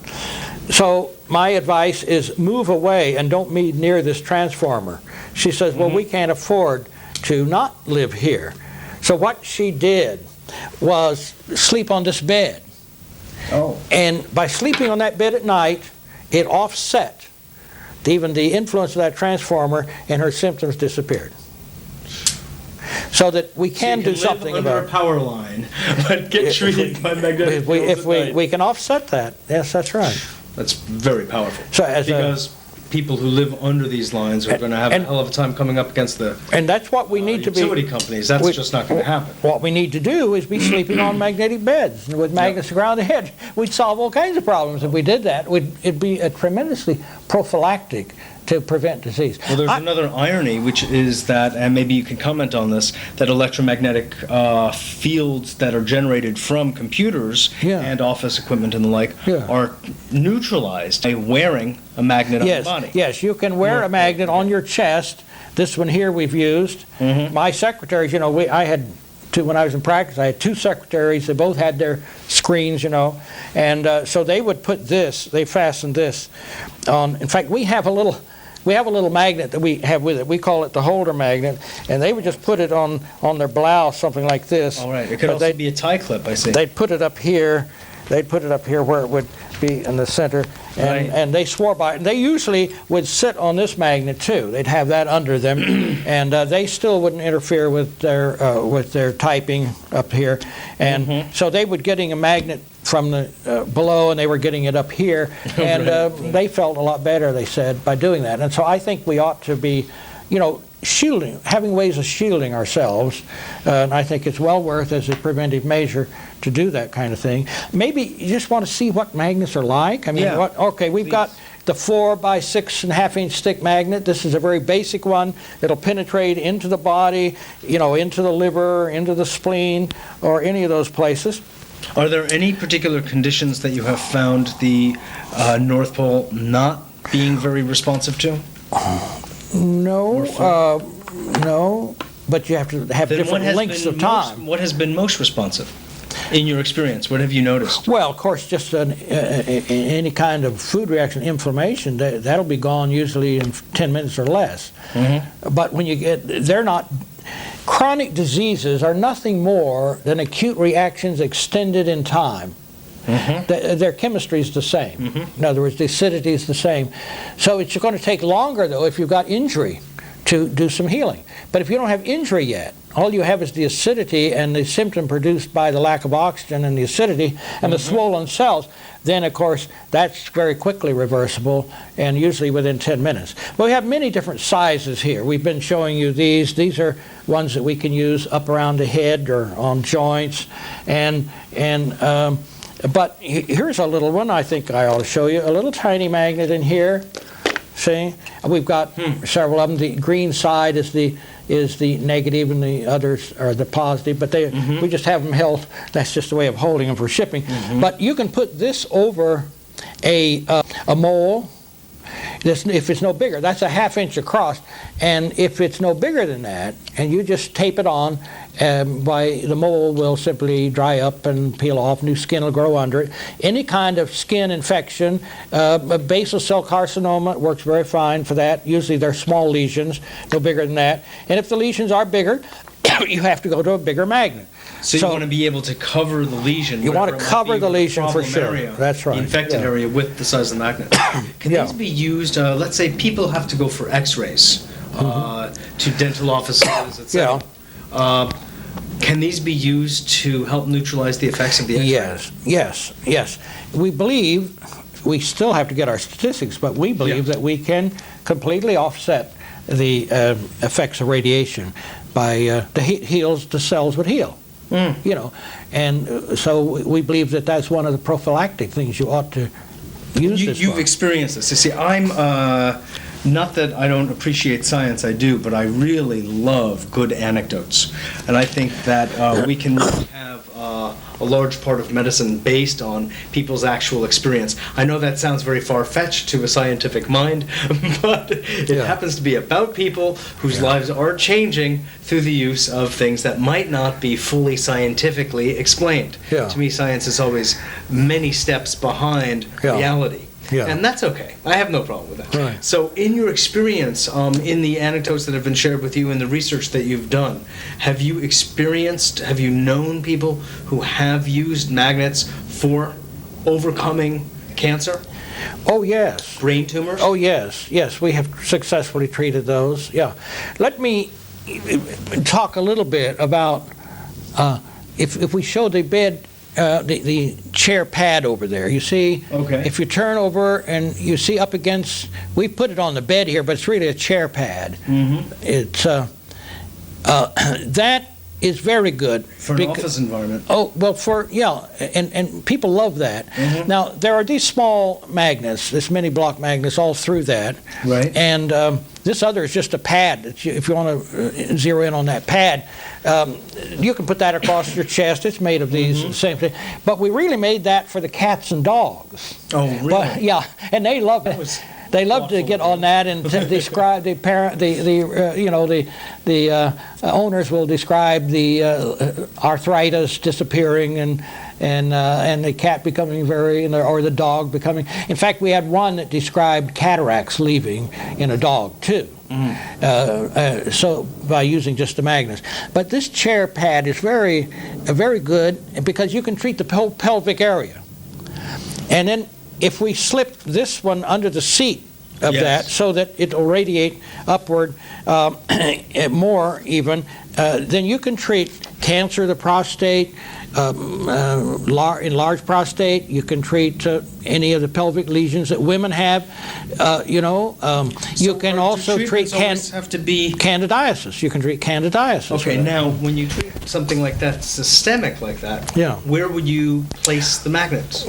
So my advice is move away and don't be near this transformer. She says, well, we can't afford to not live here. So what she did was sleep on this bed. And by sleeping on that bed at night, it offset even the influence of that transformer, and her symptoms disappeared. So that we can do something about it. Live under a power line, but get treated by magnetic fields. If we can offset that, yes, that's right. That's very powerful. So because people who live under these lines are going to have a hell of a time coming up against the and that's what we need to be utility companies. That's just not going to happen. What we need to do is be sleeping on magnetic beds with magnets around the head. We'd solve all kinds of problems if we did that. It'd be a tremendously prophylactic to prevent disease. Well, there's another irony, which is that, and maybe you can comment on this, that electromagnetic fields that are generated from computers and office equipment and the like are neutralized by wearing a magnet on the body. Yes, you can wear a magnet on your chest. This one here we've used. My secretaries, I had two, when I was in practice, I had 2 secretaries. They both had their screens, and so they would put this, they fastened this on. In fact, we have a little magnet that we have with it. We call it the holder magnet, and they would just put it on their blouse, something like this. All right. It could also be a tie clip, I see. They'd put it up here. They'd put it up here where it would be in the center, and they swore by it. And they usually would sit on this magnet too. They'd have that under them, and they still wouldn't interfere with their typing up here. And so they were getting a magnet from the below, and they were getting it up here, and they felt a lot better, they said, by doing that. And so I think we ought to be, shielding, having ways of shielding ourselves, and I think it's well worth as a preventive measure to do that kind of thing. Maybe you just want to see what magnets are like. I mean, we've got the 4 by 6.5 inch thick magnet. This is a very basic one. It'll penetrate into the body, into the liver, into the spleen, or any of those places. Are there any particular conditions that you have found the North Pole not being very responsive to? No, but you have to have different lengths of time. What has been most responsive in your experience? What have you noticed? Well, of course, just any kind of food reaction, inflammation, that'll be gone usually in 10 minutes or less. But when they're not. Chronic diseases are nothing more than acute reactions extended in time. Their chemistry is the same. In other words, the acidity is the same. So it's going to take longer, though, if you've got injury to do some healing. But if you don't have injury yet, all you have is the acidity and the symptom produced by the lack of oxygen and the acidity and the swollen cells, then, of course, that's very quickly reversible and usually within 10 minutes. But we have many different sizes here. We've been showing you these. These are ones that we can use up around the head or on joints. But here's a little one I think I ought to show you. A little tiny magnet in here. See? We've got several of them. The green side is the is the negative and the others are the positive, but we just have them held. That's just a way of holding them for shipping. But you can put this over a mole. If it's no bigger, that's a 1/2 inch across, and if it's no bigger than that, and you just tape it on, the mole will simply dry up and peel off, new skin will grow under it. Any kind of skin infection, basal cell carcinoma works very fine for that. Usually they're small lesions, no bigger than that, and if the lesions are bigger, you have to go to a bigger magnet. So you want to be able to cover the lesion. You want to cover the lesion for sure. Area, that's right. The infected area with the size of the magnet. Can these be used, let's say people have to go for x-rays to dental offices, etc. Can these be used to help neutralize the effects of the x-ray? Yes. We believe, we still have to get our statistics, but we believe that we can completely offset the effects of radiation by the heat heals, the cells would heal. And so we believe that that's one of the prophylactic things you ought to use this You've for. experienced this. You see, I'm not that I don't appreciate science, I do, but I really love good anecdotes. And I think that we can really have a large part of medicine based on people's actual experience. I know that sounds very far-fetched to a scientific mind, but it happens to be about people whose lives are changing through the use of things that might not be fully scientifically explained. To me, science is always many steps behind reality. And that's okay. I have no problem with that. Right. So in your experience, in the anecdotes that have been shared with you, in the research that you've done, have you known people who have used magnets for overcoming cancer? Oh, yes. Brain tumors? Oh, yes. We have successfully treated those. Let me talk a little bit about, if we show the bed, the chair pad over there, you see, if you turn over and you see up against, we put it on the bed here, but it's really a chair pad. It's that is very good for an office environment. Oh, well, and people love that. Now there are these small magnets, this mini block magnets, all through that. Right. And this other is just a pad. If you want to zero in on that pad, you can put that across your chest. It's made of these same thing. But we really made that for the cats and dogs. Oh, really? But, and they love it. They love to get on that and to describe the parent. The owners will describe the arthritis disappearing and the cat becoming or the dog becoming. In fact, we had one that described cataracts leaving in a dog too. So by using just the magnets. But this chair pad is very good because you can treat the pelvic area. And then if we slip this one under the seat of that so that it will radiate upward more even, then you can treat cancer of the prostate, enlarged prostate. You can treat any of the pelvic lesions that women have. You can also treat candidiasis. You can treat candidiasis. Okay, now when you treat something like that, systemic like that, where would you place the magnets?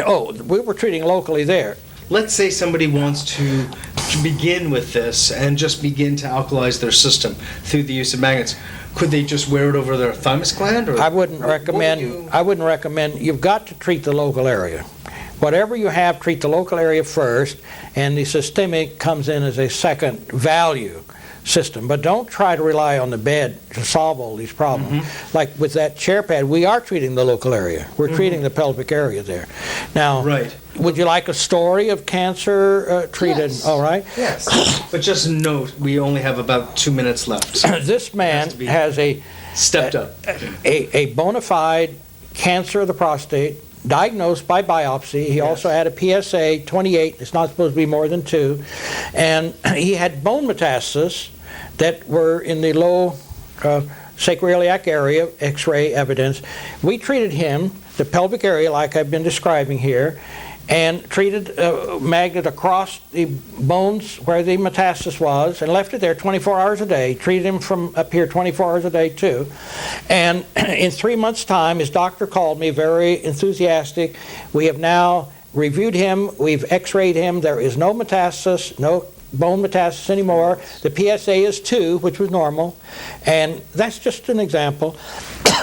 Well, we were treating locally there. Let's say somebody wants to begin with this and just begin to alkalize their system through the use of magnets. Could they just wear it over their thymus gland? Or I wouldn't recommend. You've got to treat the local area. Whatever you have, treat the local area first, and the systemic comes in as a second value system. But don't try to rely on the bed to solve all these problems. Like with that chair pad, we are treating the local area. We're treating the pelvic area there. Now, would you like a story of cancer treated? Yes. All right. Yes. But just note, we only have about 2 minutes left. This man has a bona fide cancer of the prostate, diagnosed by biopsy. He also had a PSA 28. It's not supposed to be more than 2. And he had bone metastasis that were in the low sacroiliac area, X-ray evidence. We treated him, the pelvic area like I've been describing here, and treated a magnet across the bones where the metastasis was and left it there 24 hours a day. Treated him from up here 24 hours a day too. And in 3 months' time, his doctor called me, very enthusiastic. We have now reviewed him. We've x-rayed him. There is no metastasis, no bone metastasis anymore. The PSA is 2, which was normal. And that's just an example.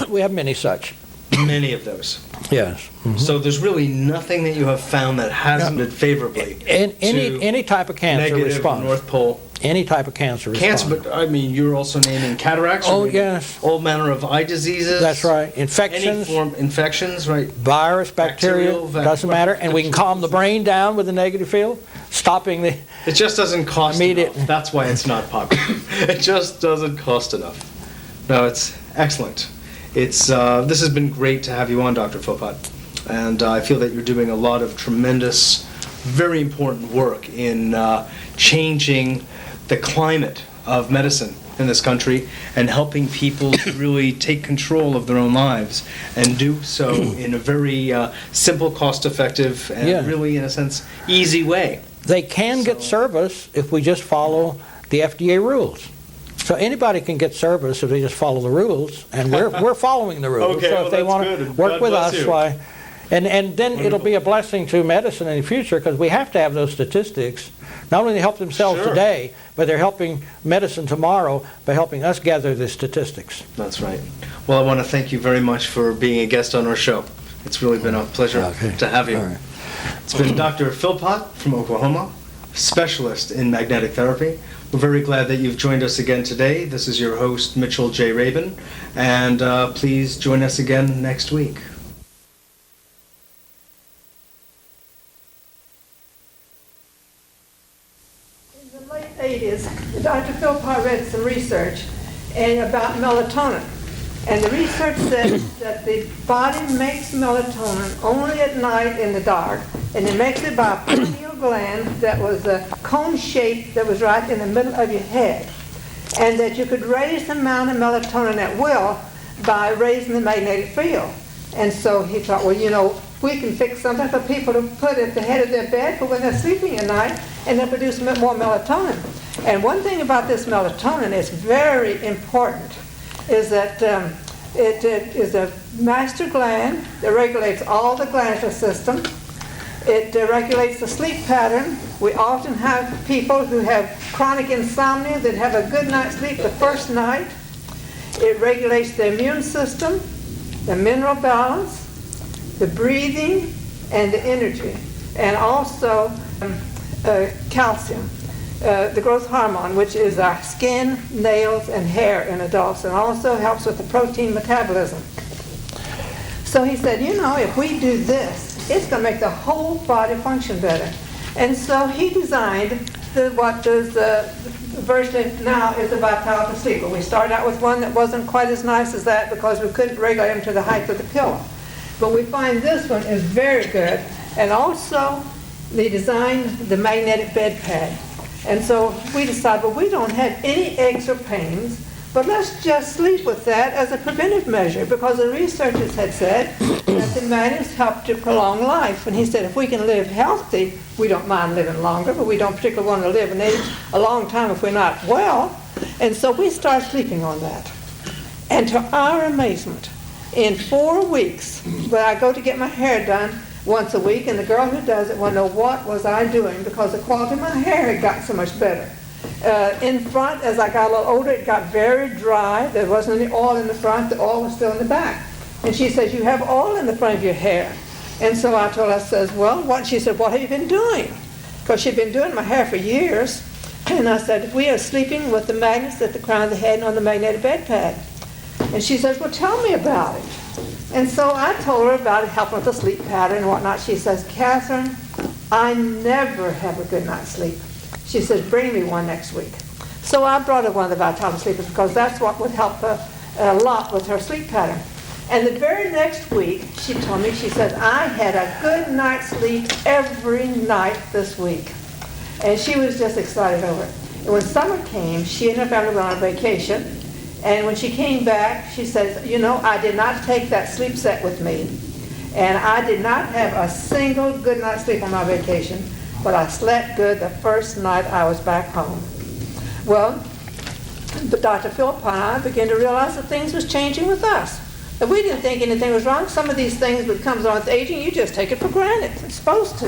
We have many such. Many of those. Yes. So there's really nothing that you have found that hasn't been favorably Any type of cancer negative responds. North Pole. Any type of cancer responds. Cancer, but I mean, you're also naming cataracts. Oh, yes. All manner of eye diseases. That's right. Any Infections, form infections, right? virus, bacteria, Bacterial, doesn't matter. And we can calm the brain down with the negative field, stopping the... It just doesn't cost Immediate. enough. That's why it's not popular. It just doesn't cost enough. No, it's excellent. This has been great to have you on, Dr. Philpott. And I feel that you're doing a lot of tremendous, very important work in changing the climate of medicine in this country and helping people to really take control of their own lives and do so in a very simple, cost-effective, and really, in a sense, easy way. They can get service if we just follow the FDA rules. So anybody can get service if they just follow the rules, and we're following the rules. Okay, so well, if they that's want good. to work God with bless us, you. why? And then Wonderful. it'll be a blessing to medicine in the future, because we have to have those statistics. Not only they help themselves Sure. today, but they're helping medicine tomorrow by helping us gather the statistics. That's right. Well, I want to thank you very much for being a guest on our show. It's really been a pleasure to have you. All right. It's been Dr. Philpott from Oklahoma, specialist in magnetic therapy. We're very glad that you've joined us again today. This is your host, Mitchell J. Rabin, and please join us again next week. In the late 80s, Dr. Philpott read some research about melatonin. And the research said that the body makes melatonin only at night in the dark. And it makes it by a pineal gland that was a cone shape that was right in the middle of your head. And that you could raise the amount of melatonin at will by raising the magnetic field. And so he thought, well, you know, we can fix something for people to put at the head of their bed for when they're sleeping at night, and then produce more melatonin. And one thing about this melatonin is very important, is that it is a master gland that regulates all the glandular system. It regulates the sleep pattern. We often have people who have chronic insomnia that have a good night's sleep the first night. It regulates the immune system, the mineral balance, the breathing, and the energy, and also calcium, the growth hormone, which is our skin, nails, and hair in adults, and also helps with the protein metabolism. So he said, you know, if we do this, it's going to make the whole body function better. And so he designed what is the version now is the Vitality Sleeper. We started out with one that wasn't quite as nice as that because we couldn't regulate him to the height of the pillow. But we find this one is very good. And also, they designed the magnetic bed pad. And so we decided, well, we don't have any aches or pains, but let's just sleep with that as a preventive measure, because the researchers had said that the magnets help to prolong life. And he said, if we can live healthy, we don't mind living longer, but we don't particularly want to live an age a long time if we're not well. And so we started sleeping on that. And to our amazement, in 4 weeks, when I go to get my hair done once a week, and the girl who does it will know what was I doing, because the quality of my hair had gotten so much better. In front, as I got a little older, it got very dry. There wasn't any oil in the front. The oil was still in the back. And she says, you have oil in the front of your hair. And so I told her, I says, well, what? She said, what have you been doing? Because she'd been doing my hair for years. And I said, we are sleeping with the magnets at the crown of the head and on the magnetic bed pad. And she says, well, tell me about it. And so I told her about it, helping with the sleep pattern and whatnot. She says, Catherine, I never have a good night's sleep. She says, bring me one next week. So I brought her one of the Vitality Sleepers, because that's what would help her a lot with her sleep pattern. And the very next week, she told me, she said, I had a good night's sleep every night this week. And she was just excited over it. And when summer came, she and her family went on vacation. And when she came back, she says, you know, I did not take that sleep set with me. And I did not have a single good night's sleep on my vacation, but I slept good the first night I was back home. Well, but Dr. Philpott and I began to realize that things was changing with us. That we didn't think anything was wrong. Some of these things that comes on with aging, you just take it for granted. It's supposed to.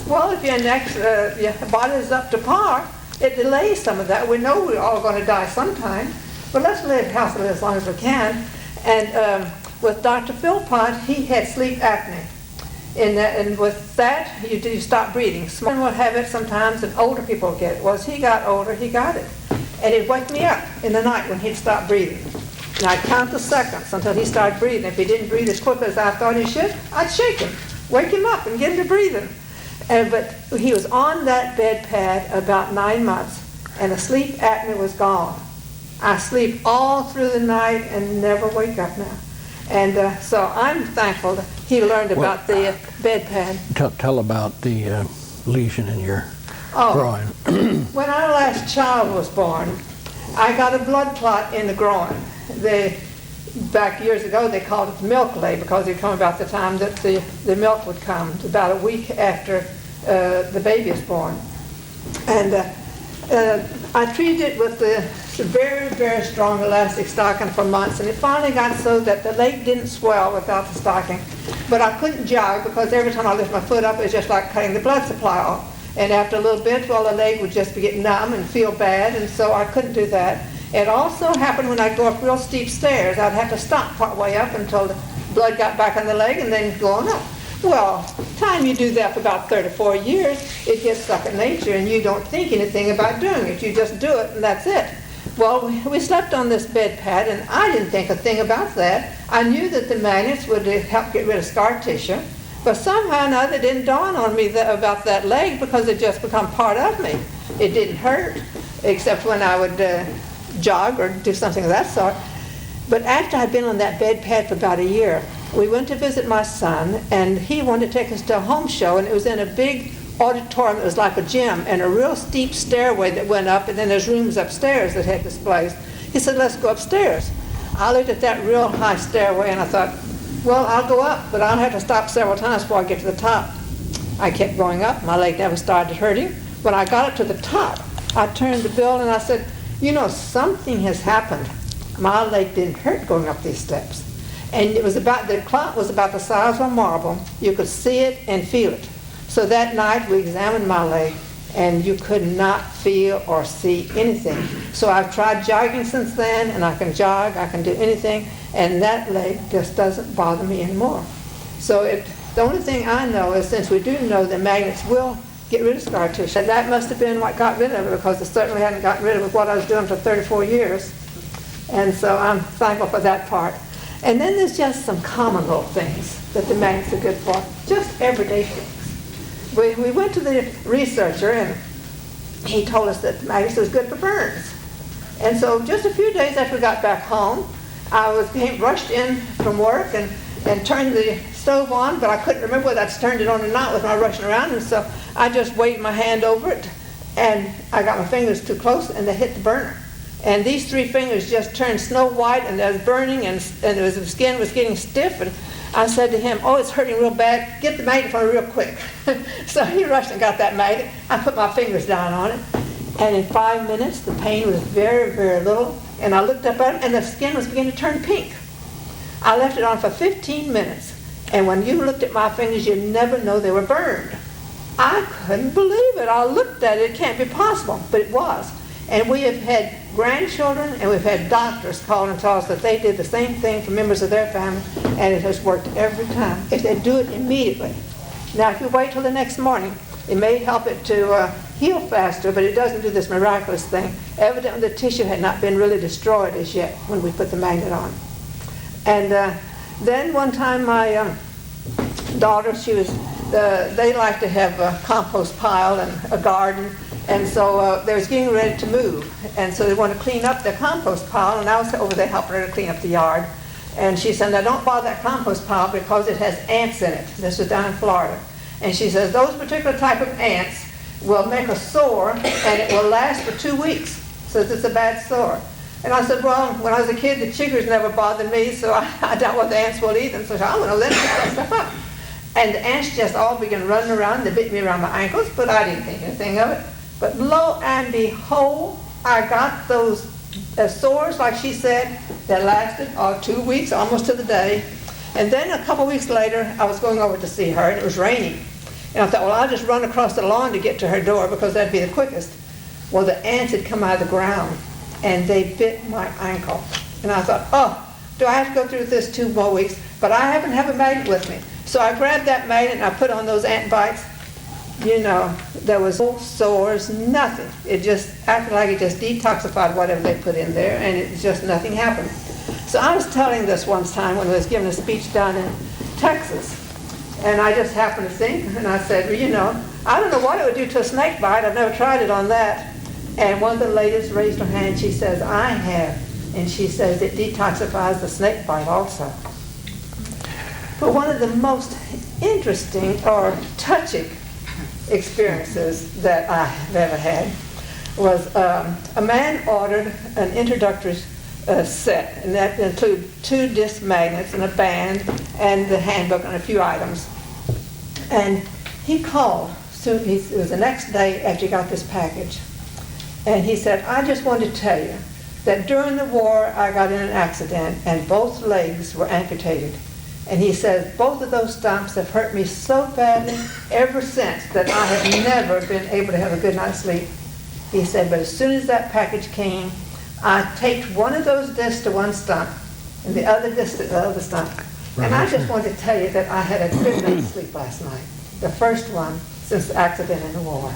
Well, if your body is up to par, it delays some of that. We know we're all going to die sometime, but let's live healthily as long as we can. And with Dr. Philpott, he had sleep apnea. And with that, you stop breathing. Small people will have it sometimes, and older people get it. Well, as he got older, he got it. And it'd wake me up in the night when he'd stop breathing. And I'd count the seconds until he started breathing. If he didn't breathe as quickly as I thought he should, I'd shake him, wake him up, and get him to breathing. But he was on that bed pad about 9 months, and the sleep apnea was gone. I sleep all through the night and never wake up now. And so I'm thankful that he learned about the bed pad. Tell about the lesion in your groin. When our last child was born, I got a blood clot in the groin. Back years ago, they called it the milk lay because it came about the time that the milk would come, about a week after the baby is born. And I treated it with the very, very strong elastic stocking for months, and it finally got so that the leg didn't swell without the stocking. But I couldn't jog because every time I lift my foot up, it was just like cutting the blood supply off. And after a little bit, well, the leg would just be getting numb and feel bad, and so I couldn't do that. It also happened when I'd go up real steep stairs. I'd have to stop part way up until the blood got back in the leg and then go on up. Well, time you do that for about 34 years, it gets second nature, and you don't think anything about doing it. You just do it, and that's it. Well, we slept on this bed pad, and I didn't think a thing about that. I knew that the magnets would help get rid of scar tissue, but somehow or another it didn't dawn on me about that leg because it just become part of me. It didn't hurt, except when I would jog or do something of that sort. But after I'd been on that bed pad for about a year, we went to visit my son, and he wanted to take us to a home show, and it was in a big auditorium that was like a gym, and a real steep stairway that went up, and then there's rooms upstairs that had displays. He said, let's go upstairs. I looked at that real high stairway, and I thought, well, I'll go up, but I'll have to stop several times before I get to the top. I kept going up. My leg never started hurting. When I got up to the top, I turned to Bill, and I said, you know, something has happened. My leg didn't hurt going up these steps. And the clot was about the size of a marble. You could see it and feel it. So that night we examined my leg, and you could not feel or see anything. So I've tried jogging since then, and I can jog, I can do anything, and that leg just doesn't bother me anymore. So the only thing I know is, since we do know that magnets will get rid of scar tissue, that must have been what got rid of it, because it certainly hadn't gotten rid of it with what I was doing for 34 years. And so I'm thankful for that part. And then there's just some common little things that the magnets are good for, just everyday things. We went to the researcher, and he told us that magnets was good for burns. And so just a few days after we got back home, I rushed in from work and turned the stove on, but I couldn't remember whether I'd turned it on or not with my rushing around, and so I just waved my hand over it, and I got my fingers too close, and they hit the burner. And these 3 fingers just turned snow white, and there was burning, and the skin was getting stiff. And I said to him, oh, it's hurting real bad. Get the magnet for me real quick. So he rushed and got that magnet. I put my fingers down on it. And in 5 minutes, the pain was very, very little. And I looked up at it, and the skin was beginning to turn pink. I left it on for 15 minutes. And when you looked at my fingers, you'd never know they were burned. I couldn't believe it. I looked at it. It can't be possible. But it was. And we have had grandchildren, and we've had doctors call and tell us that they did the same thing for members of their family, and it has worked every time, if they do it immediately. Now, if you wait till the next morning, it may help it to heal faster, but it doesn't do this miraculous thing. Evidently, the tissue had not been really destroyed as yet when we put the magnet on. And then one time my daughter, they like to have a compost pile and a garden, and so they was getting ready to move, and so they wanted to clean up their compost pile, and I was over there helping her to clean up the yard. And she said, now don't bother that compost pile because it has ants in it. This was down in Florida. And she says, those particular type of ants will make a sore, and it will last for 2 weeks. So it's a bad sore. And I said, well, when I was a kid, the chiggers never bothered me, so I doubt what the ants will eat them. So I went over there and picked that stuff up. And the ants just all began running around. They bit me around my ankles, but I didn't think anything of it. But lo and behold, I got those sores, like she said, that lasted 2 weeks, almost to the day. And then a couple weeks later, I was going over to see her, and it was raining. And I thought, well, I'll just run across the lawn to get to her door because that'd be the quickest. Well, the ants had come out of the ground, and they bit my ankle. And I thought, oh, do I have to go through this 2 more weeks? But I happen to have a magnet with me. So I grabbed that magnet and I put on those ant bites. You know, there was no sores, nothing. It just acted like it just detoxified whatever they put in there, and it just nothing happened. So I was telling this one time when I was giving a speech down in Texas, and I just happened to think, and I said, well, you know, I don't know what it would do to a snake bite. I've never tried it on that. And one of the ladies raised her hand. She says, I have. And she says it detoxifies the snake bite also. But one of the most interesting or touching experiences that I have ever had was a man ordered an introductory set, and that included 2 disc magnets and a band and the handbook and a few items. And he called. So it was the next day after he got this package. And he said, I just wanted to tell you that during the war I got in an accident and both legs were amputated. And he says, both of those stumps have hurt me so badly ever since that I have never been able to have a good night's sleep. He said, but as soon as that package came, I taped one of those discs to one stump and the other disc to the other stump. And I just wanted to tell you that I had a good night's sleep last night. The first one since the accident in the war.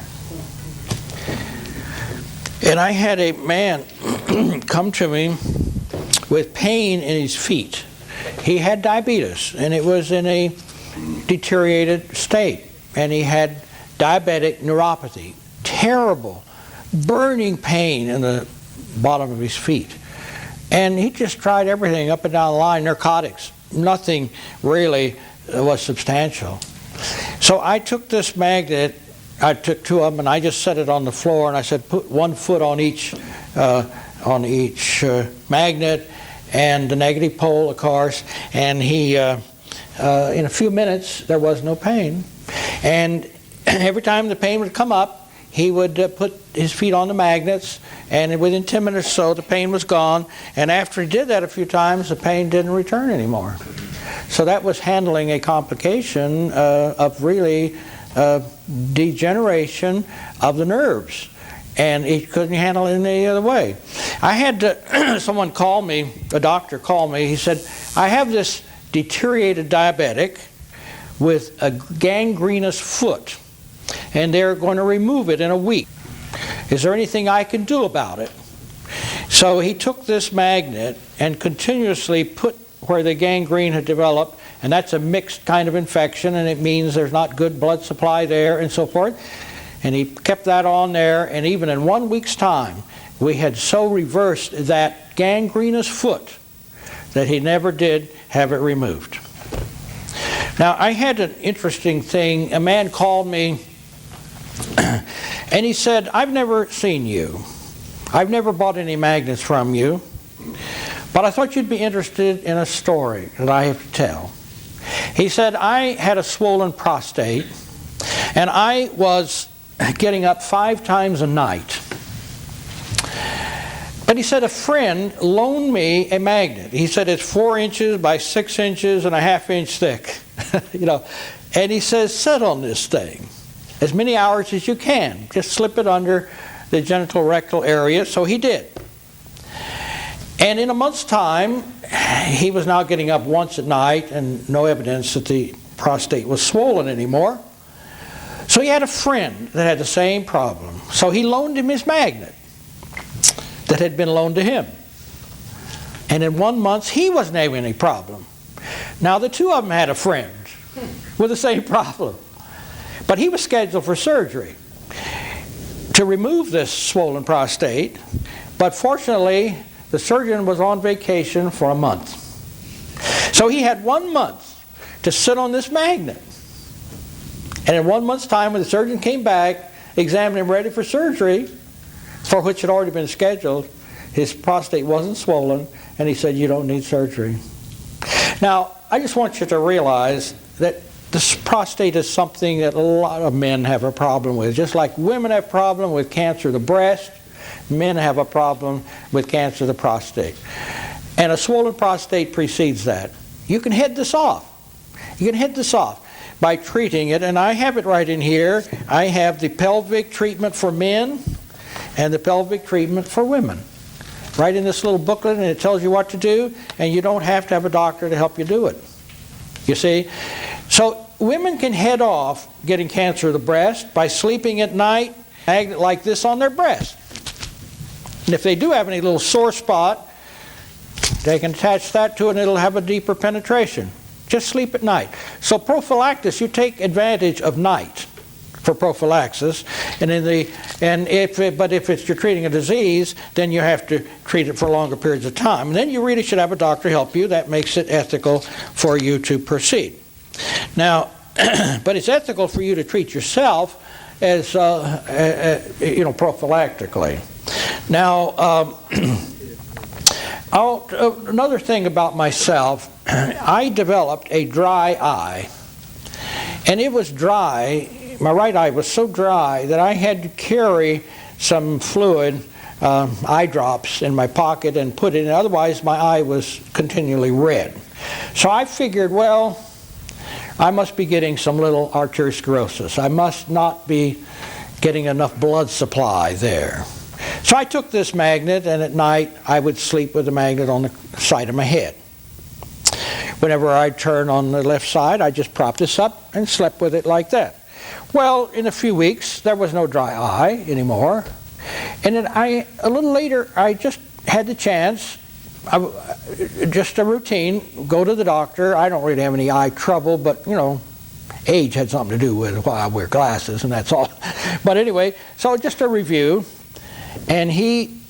And I had a man come to me with pain in his feet. He had diabetes, and it was in a deteriorated state. And he had diabetic neuropathy, terrible, burning pain in the bottom of his feet. And he just tried everything up and down the line, narcotics. Nothing really was substantial. So I took this magnet, I took 2 of them, and I just set it on the floor, and I said, put 1 foot on each magnet, and the negative pole, of course. And he, in a few minutes, there was no pain. And every time the pain would come up, he would put his feet on the magnets, and within 10 minutes or so, the pain was gone. And after he did that a few times, the pain didn't return anymore. So that was handling a complication of really degeneration of the nerves. And he couldn't handle it in any other way. I had someone call me, a doctor called me. He said, I have this deteriorated diabetic with a gangrenous foot, and they're going to remove it in a week. Is there anything I can do about it? So he took this magnet and continuously put where the gangrene had developed, and that's a mixed kind of infection, and it means there's not good blood supply there and so forth. And he kept that on there, and even in 1 week's time, we had so reversed that gangrenous foot that he never did have it removed. Now, I had an interesting thing. A man called me, and he said, I've never seen you. I've never bought any magnets from you, but I thought you'd be interested in a story that I have to tell. He said, I had a swollen prostate, and I was getting up 5 times a night. But he said a friend loaned me a magnet. He said it's 4 inches by 6 inches and a half inch thick. You know, and he says, sit on this thing as many hours as you can. Just slip it under the genital rectal area. So he did. And in a month's time, he was now getting up once at night and no evidence that the prostate was swollen anymore. So he had a friend that had the same problem. So he loaned him his magnet that had been loaned to him. And in 1 month, he wasn't having any problem. Now, the 2 of them had a friend with the same problem. But he was scheduled for surgery to remove this swollen prostate. But fortunately, the surgeon was on vacation for a month. So he had 1 month to sit on this magnet. And in 1 month's time, when the surgeon came back, examined him ready for surgery, for which had already been scheduled, his prostate wasn't swollen, and he said, you don't need surgery. Now, I just want you to realize that this prostate is something that a lot of men have a problem with. Just like women have a problem with cancer of the breast, men have a problem with cancer of the prostate. And a swollen prostate precedes that. You can head this off. You can head this off by treating it, and I have it right in here. I have the pelvic treatment for men, and the pelvic treatment for women. Right in this little booklet, and it tells you what to do, and you don't have to have a doctor to help you do it. You see? So women can head off getting cancer of the breast by sleeping at night, magnet like this on their breast. And if they do have any little sore spot, they can attach that to it and it'll have a deeper penetration. Just sleep at night. So prophylaxis, you take advantage of night for prophylaxis, and if you're treating a disease, then you have to treat it for longer periods of time. And then you really should have a doctor help you. That makes it ethical for you to proceed. Now, but it's ethical for you to treat yourself as prophylactically. Now, another thing about myself, I developed a dry eye, and it was dry. My right eye was so dry that I had to carry some fluid, eye drops, in my pocket and put it in. Otherwise, my eye was continually red. So I figured, well, I must be getting some little arteriosclerosis. I must not be getting enough blood supply there. So I took this magnet, and at night I would sleep with the magnet on the side of my head. Whenever I'd turn on the left side, I just propped this up and slept with it like that. Well, in a few weeks, there was no dry eye anymore. And then a little later, I just had the chance, just a routine, go to the doctor. I don't really have any eye trouble, but, age had something to do with why I wear glasses, and that's all. But anyway, so just a review. And he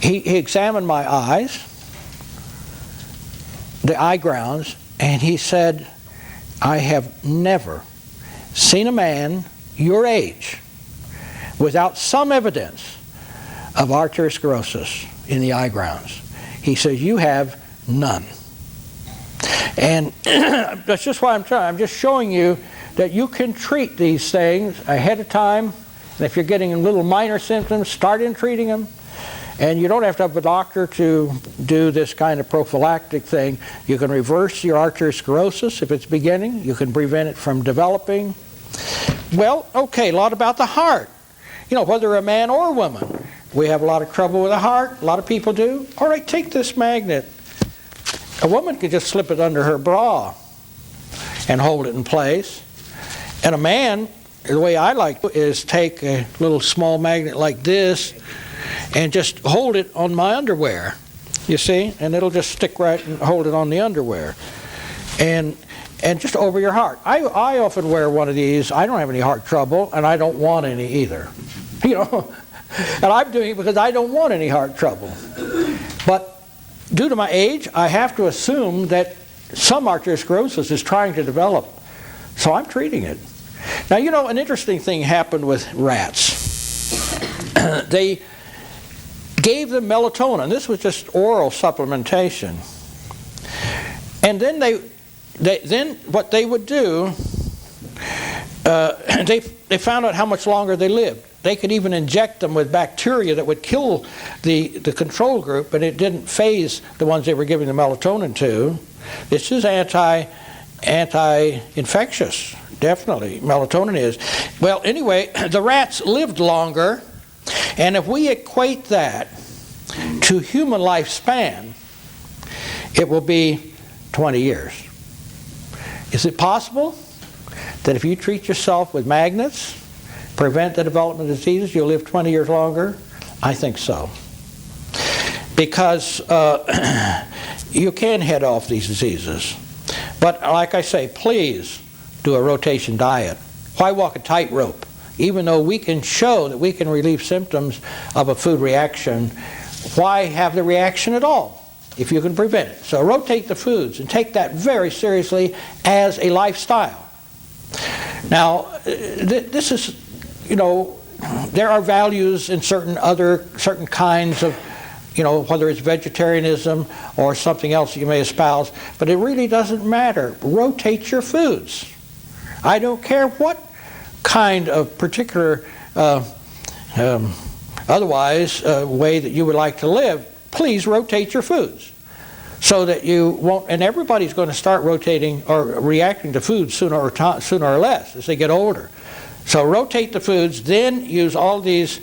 examined my eyes, the eye grounds, and he said, I have never seen a man your age without some evidence of arteriosclerosis in the eye grounds. He says, you have none. And that's just why I'm just showing you that you can treat these things ahead of time. And if you're getting little minor symptoms, start in treating them. And you don't have to have a doctor to do this kind of prophylactic thing. You can reverse your arteriosclerosis if it's beginning. You can prevent it from developing. Well, okay, a lot about the heart. Whether a man or a woman. We have a lot of trouble with the heart. A lot of people do. All right, take this magnet. A woman could just slip it under her bra and hold it in place. And a man, the way I like to is take a little small magnet like this and just hold it on my underwear, you see? And it'll just stick right and hold it on the underwear. And just over your heart. I often wear one of these. I don't have any heart trouble, and I don't want any either. And I'm doing it because I don't want any heart trouble. But due to my age, I have to assume that some arteriosclerosis is trying to develop. So I'm treating it. Now, an interesting thing happened with rats. They gave them melatonin. This was just oral supplementation. And then then what they would do, they found out how much longer they lived. They could even inject them with bacteria that would kill the control group, and it didn't phase the ones they were giving the melatonin to. This is anti-infectious, definitely. Melatonin is. Well, anyway, the rats lived longer, and if we equate that to human lifespan, it will be 20 years. Is it possible that if you treat yourself with magnets, prevent the development of diseases, you'll live 20 years longer? I think so. Because you can head off these diseases. But like I say, please do a rotation diet. Why walk a tightrope? Even though we can show that we can relieve symptoms of a food reaction, why have the reaction at all if you can prevent it? So rotate the foods and take that very seriously as a lifestyle. Now, this is, there are values in certain kinds of, whether it's vegetarianism or something else you may espouse, but it really doesn't matter. Rotate your foods. I don't care what kind of particular otherwise way that you would like to live, please rotate your foods so that you won't, and everybody's going to start rotating or reacting to food sooner or less as they get older. So rotate the foods, then use all these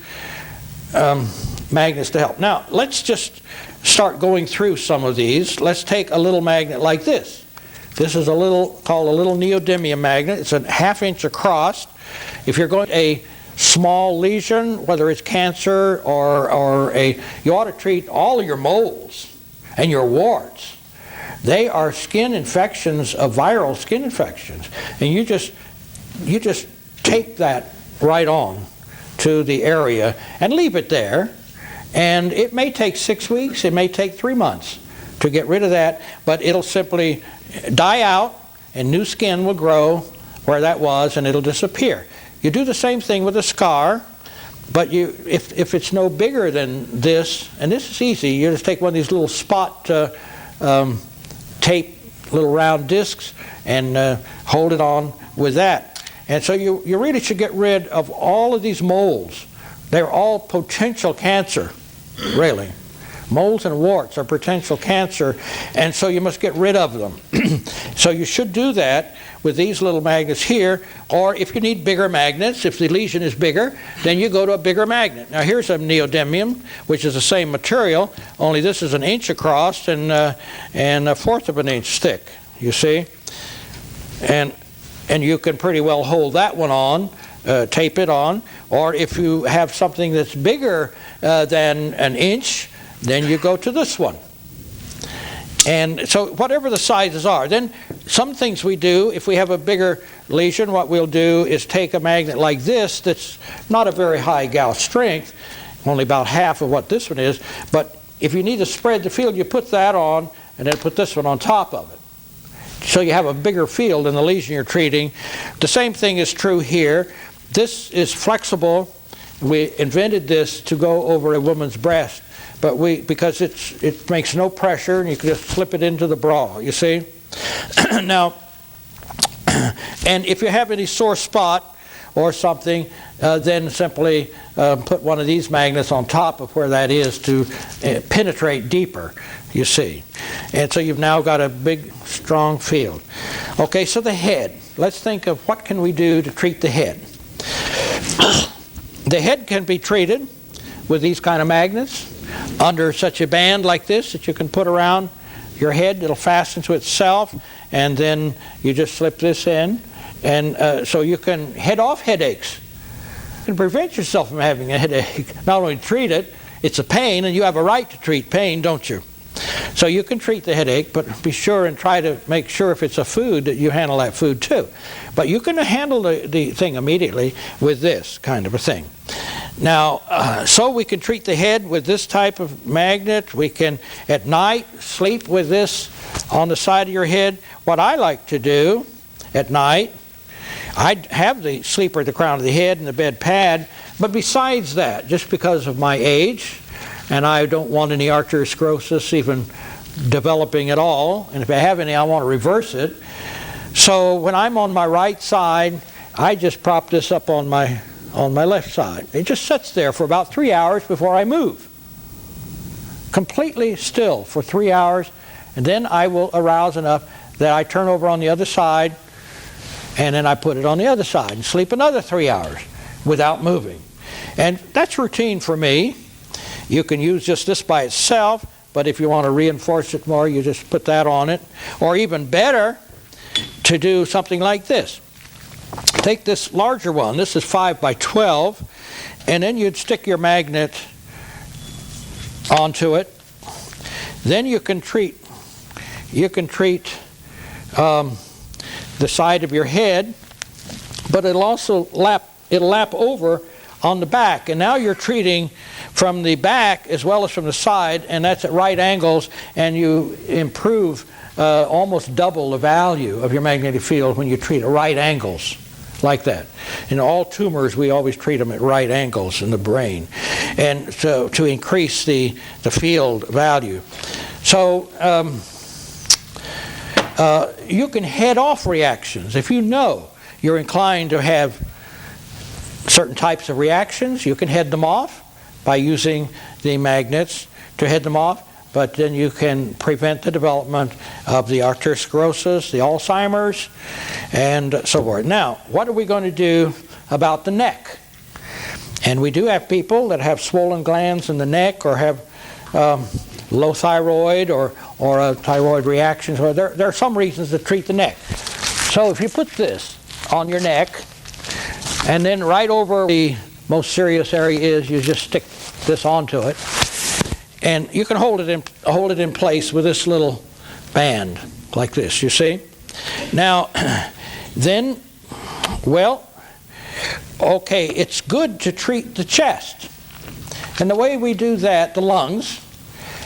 magnets to help. Now, let's just start going through some of these. Let's take a little magnet like this. This is called a little neodymium magnet. It's a 1/2 inch across. If you're going a small lesion, whether it's cancer or you ought to treat all of your moles and your warts. They are skin infections, viral skin infections, and you just take that right on to the area and leave it there. And it may take 6 weeks, it may take 3 months to get rid of that, but it'll simply die out and new skin will grow where that was and it'll disappear. You do the same thing with a scar, but if it's no bigger than this, and this is easy, you just take one of these little spot tape, little round discs, and hold it on with that. And so you really should get rid of all of these moles. They're all potential cancer, really. Moles and warts are potential cancer, and so you must get rid of them. So you should do that with these little magnets here, or if you need bigger magnets, if the lesion is bigger, then you go to a bigger magnet. Now here's a neodymium, which is the same material, only this is 1 inch across and 1/4 of an inch thick, you see? And you can pretty well hold that one on, tape it on, or if you have something that's bigger than 1 inch, then you go to this one. And so whatever the sizes are, then some things we do, if we have a bigger lesion, what we'll do is take a magnet like this that's not a very high Gauss strength, only about half of what this one is, but if you need to spread the field, you put that on and then put this one on top of it. So you have a bigger field in the lesion you're treating. The same thing is true here. This is flexible. We invented this to go over a woman's breast, but because it makes no pressure and you can just slip it into the bra, you see? Now, and if you have any sore spot or something, then simply put one of these magnets on top of where that is to penetrate deeper, you see. And so you've now got a big, strong field. Okay, so the head. Let's think of what can we do to treat the head. The head can be treated with these kind of magnets under such a band like this that you can put around your head. It'll fasten to itself, and then you just slip this in, and so you can head off headaches. You can prevent yourself from having a headache. Not only treat it, it's a pain, and you have a right to treat pain, don't you? So you can treat the headache, but be sure and try to make sure if it's a food that you handle that food too. But you can handle the thing immediately with this kind of a thing. Now, so we can treat the head with this type of magnet. We can, at night, sleep with this on the side of your head. What I like to do at night, I have the sleeper at the crown of the head and the bed pad, but besides that, just because of my age, and I don't want any arteriosclerosis even developing at all, and if I have any, I want to reverse it. So when I'm on my right side, I just prop this up on my left side. It just sits there for about 3 hours before I move. Completely still for 3 hours, and then I will arouse enough that I turn over on the other side, and then I put it on the other side and sleep another 3 hours without moving. And that's routine for me. You can use just this by itself, but if you want to reinforce it more, you just put that on it. Or even better, to do something like this. Take this larger one. This is 5 by 12, and then you'd stick your magnet onto it. Then you can treat the side of your head, but it'll also lap over on the back, and now you're treating from the back as well as from the side, and that's at right angles, and you improve almost double the value of your magnetic field when you treat at right angles like that. In all tumors, we always treat them at right angles in the brain, and so to increase the field value. So you can head off reactions. If you know you're inclined to have certain types of reactions, you can head them off by using the magnets to head them off. but then you can prevent the development of the arteriosclerosis, the Alzheimer's, and so forth. Now, what are we going to do about the neck? And we do have people that have swollen glands in the neck or have low thyroid or a thyroid reaction. So there are some reasons to treat the neck. So if you put this on your neck, and then right over the most serious area is you just stick this onto it, and you can hold it in place with this little band like this, you see. Now then, well, okay, it's good to treat the chest, and the way we do that, the lungs,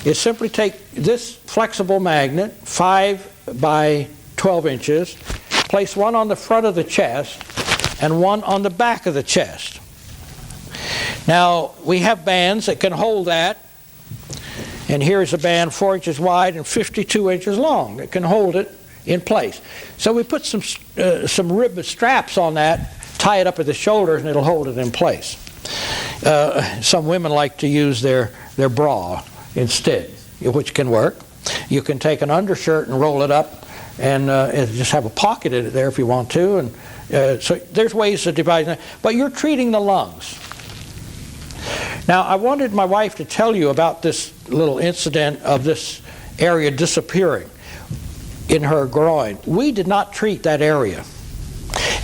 is simply take this flexible magnet, 5 by 12 inches, place one on the front of the chest and one on the back of the chest. Now, we have bands that can hold that, and here's a band 4 inches wide and 52 inches long that can hold it in place. So we put some rib straps on that, tie it up at the shoulders, and it'll hold it in place. Some women like to use their bra instead, which can work. You can take an undershirt and roll it up and just have a pocket in it there if you want to. And so there's ways to divide that. But you're treating the lungs. Now, I wanted my wife to tell you about this little incident of this area disappearing in her groin. We did not treat that area.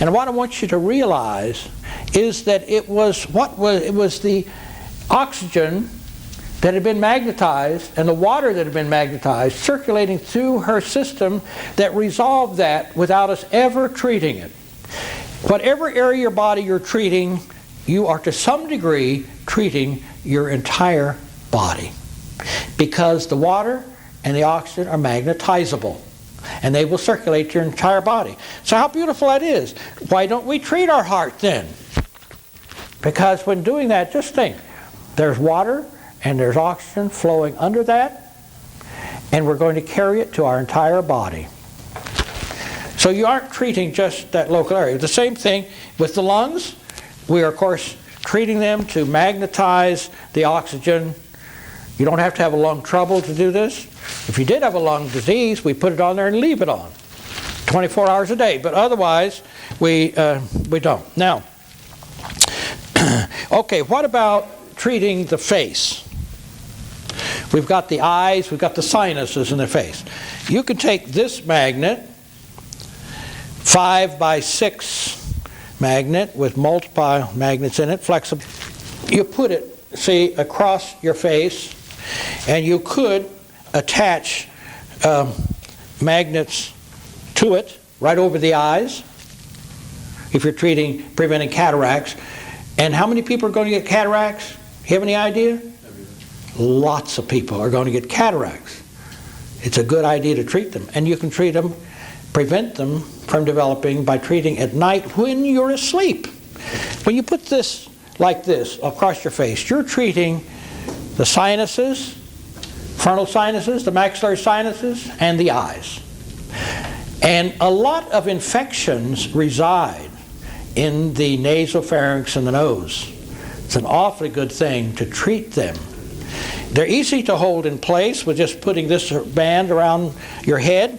And what I want you to realize is that it was the oxygen that had been magnetized and the water that had been magnetized circulating through her system that resolved that without us ever treating it. Whatever area of your body you're treating, you are to some degree treating your entire body, because the water and the oxygen are magnetizable and they will circulate your entire body. So how beautiful that is. Why don't we treat our heart then? Because when doing that, just think, there's water and there's oxygen flowing under that, and we're going to carry it to our entire body. So you aren't treating just that local area. The same thing with the lungs. We are, of course, treating them to magnetize the oxygen. You don't have to have a lung trouble to do this. If you did have a lung disease, we put it on there and leave it on 24 hours a day. But otherwise, we don't. Now, okay, what about treating the face? We've got the eyes, we've got the sinuses in the face. You can take this magnet, 5 by 6 magnet with multiple magnets in it, flexible. You put it, see, across your face, and you could attach magnets to it right over the eyes if you're preventing cataracts. And how many people are going to get cataracts? You have any idea? Lots of people are going to get cataracts. It's a good idea to treat them. And you can treat them, prevent them from developing by treating at night when you're asleep. When you put this like this across your face, you're treating the sinuses, frontal sinuses, the maxillary sinuses, and the eyes. And a lot of infections reside in the nasopharynx and the nose. It's an awfully good thing to treat them. They're easy to hold in place with just putting this band around your head,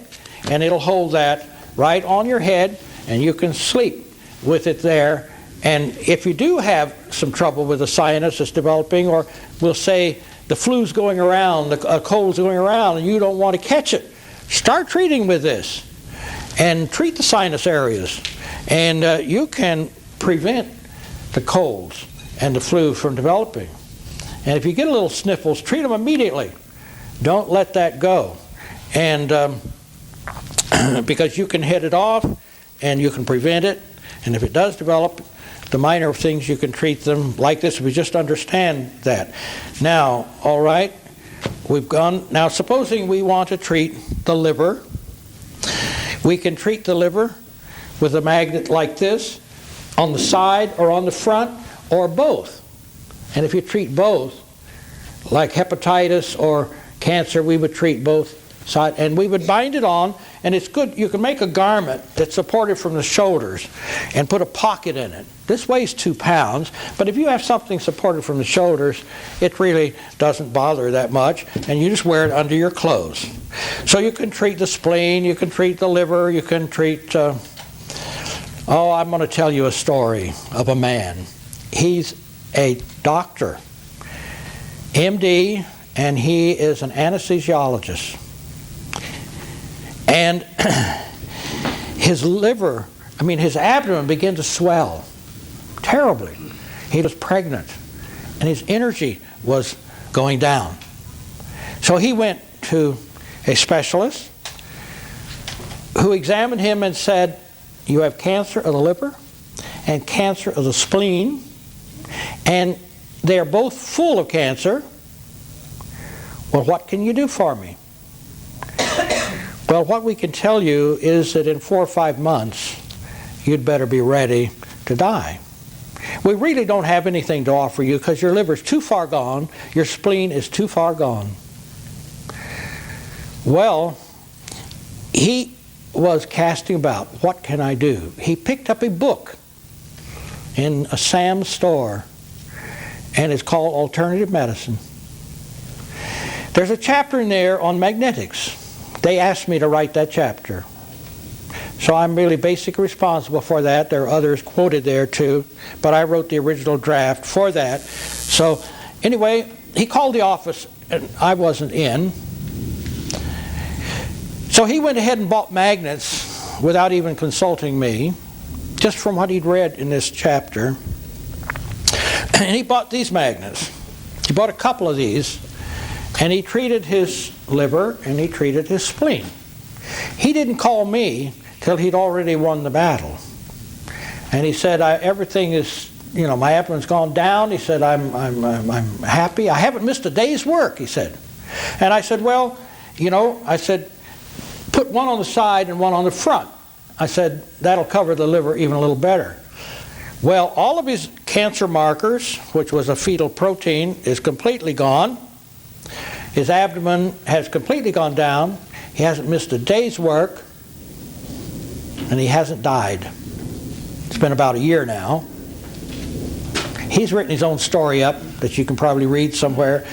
and it'll hold that right on your head, and you can sleep with it there. And if you do have some trouble with the sinus that's developing, or we'll say the flu's going around, a cold's going around, and you don't want to catch it, start treating with this and treat the sinus areas. And you can prevent the colds and the flu from developing. And if you get a little sniffles, treat them immediately. Don't let that go. And because you can head it off and you can prevent it. And if it does develop, the minor things you can treat them like this if we just understand that. Now, all right, we've gone. Now, supposing we want to treat the liver, we can treat the liver with a magnet like this on the side or on the front or both. And if you treat both, like hepatitis or cancer, we would treat both side, and we would bind it on, and it's good. You can make a garment that's supported from the shoulders and put a pocket in it. This weighs 2 pounds, but if you have something supported from the shoulders, it really doesn't bother that much, and you just wear it under your clothes. So you can treat the spleen, you can treat the liver, you can treat... I'm going to tell you a story of a man. He's a doctor, MD, and he is an anesthesiologist. And his liver, his abdomen began to swell terribly. He was pregnant, and his energy was going down. So he went to a specialist who examined him and said, "You have cancer of the liver and cancer of the spleen, and they are both full of cancer. Well, what can you do for me?" Well, what we can tell you is that in 4 or 5 months, you'd better be ready to die. We really don't have anything to offer you because your liver's too far gone, your spleen is too far gone. Well, he was casting about, what can I do? He picked up a book in a Sam's store, and it's called Alternative Medicine. There's a chapter in there on magnetics. They asked me to write that chapter. So I'm really basically responsible for that. There are others quoted there too, but I wrote the original draft for that. So anyway, he called the office, and I wasn't in. So he went ahead and bought magnets without even consulting me, just from what he'd read in this chapter. And he bought these magnets. He bought a couple of these, and he treated his liver and he treated his spleen. He didn't call me till he'd already won the battle. And he said, everything is, my abdomen's gone down. He said, I'm happy. I haven't missed a day's work, he said. And I said, well, I said, put one on the side and one on the front. I said, that'll cover the liver even a little better. Well, all of his cancer markers, which was a fetal protein, is completely gone. His abdomen has completely gone down. He hasn't missed a day's work. And he hasn't died. It's been about a year now. He's written his own story up that you can probably read somewhere.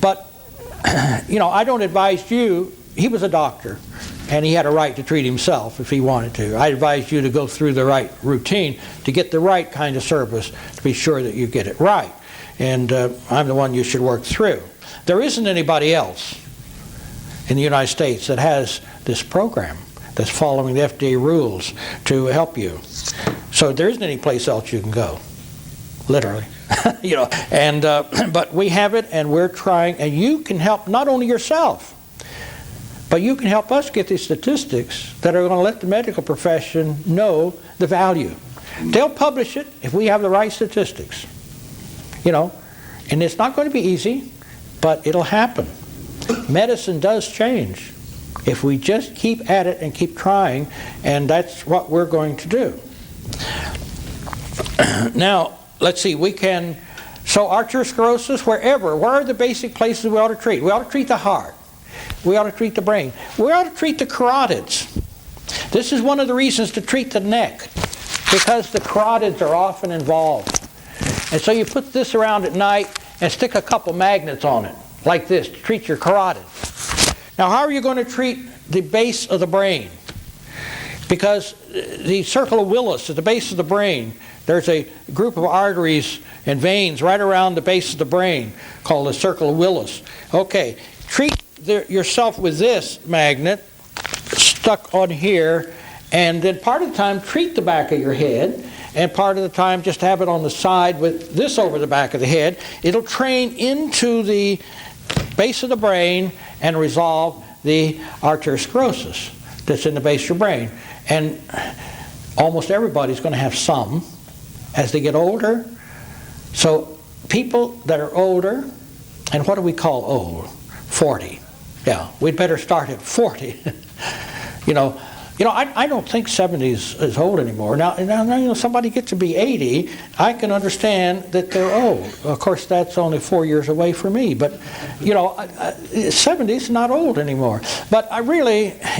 But, I don't advise you. He was a doctor, and he had a right to treat himself if he wanted to. I advise you to go through the right routine to get the right kind of service, to be sure that you get it right. And I'm the one you should work through. There isn't anybody else in the United States that has this program that's following the FDA rules to help you. So there isn't any place else you can go, literally. But we have it, and we're trying, and you can help not only yourself, but you can help us get these statistics that are going to let the medical profession know the value. They'll publish it if we have the right statistics. And it's not going to be easy, but it'll happen. Medicine does change if we just keep at it and keep trying, and that's what we're going to do. Now, let's see, so arteriosclerosis, where are the basic places we ought to treat? We ought to treat the heart. We ought to treat the brain. We ought to treat the carotids. This is one of the reasons to treat the neck, because the carotids are often involved. And so you put this around at night and stick a couple magnets on it, like this, to treat your carotid. Now, how are you going to treat the base of the brain? Because the circle of Willis at the base of the brain, there's a group of arteries and veins right around the base of the brain called the circle of Willis. Okay, treat yourself with this magnet stuck on here, and then part of the time treat the back of your head, and part of the time just have it on the side with this over the back of the head. It'll train into the base of the brain and resolve the arteriosclerosis that's in the base of your brain. And almost everybody's going to have some as they get older. So people that are older, and what do we call old? 40. Yeah, we'd better start at 40. I don't think 70 is old anymore. Now, somebody gets to be 80, I can understand that they're old. Of course, that's only 4 years away for me. But, 70 is not old anymore. But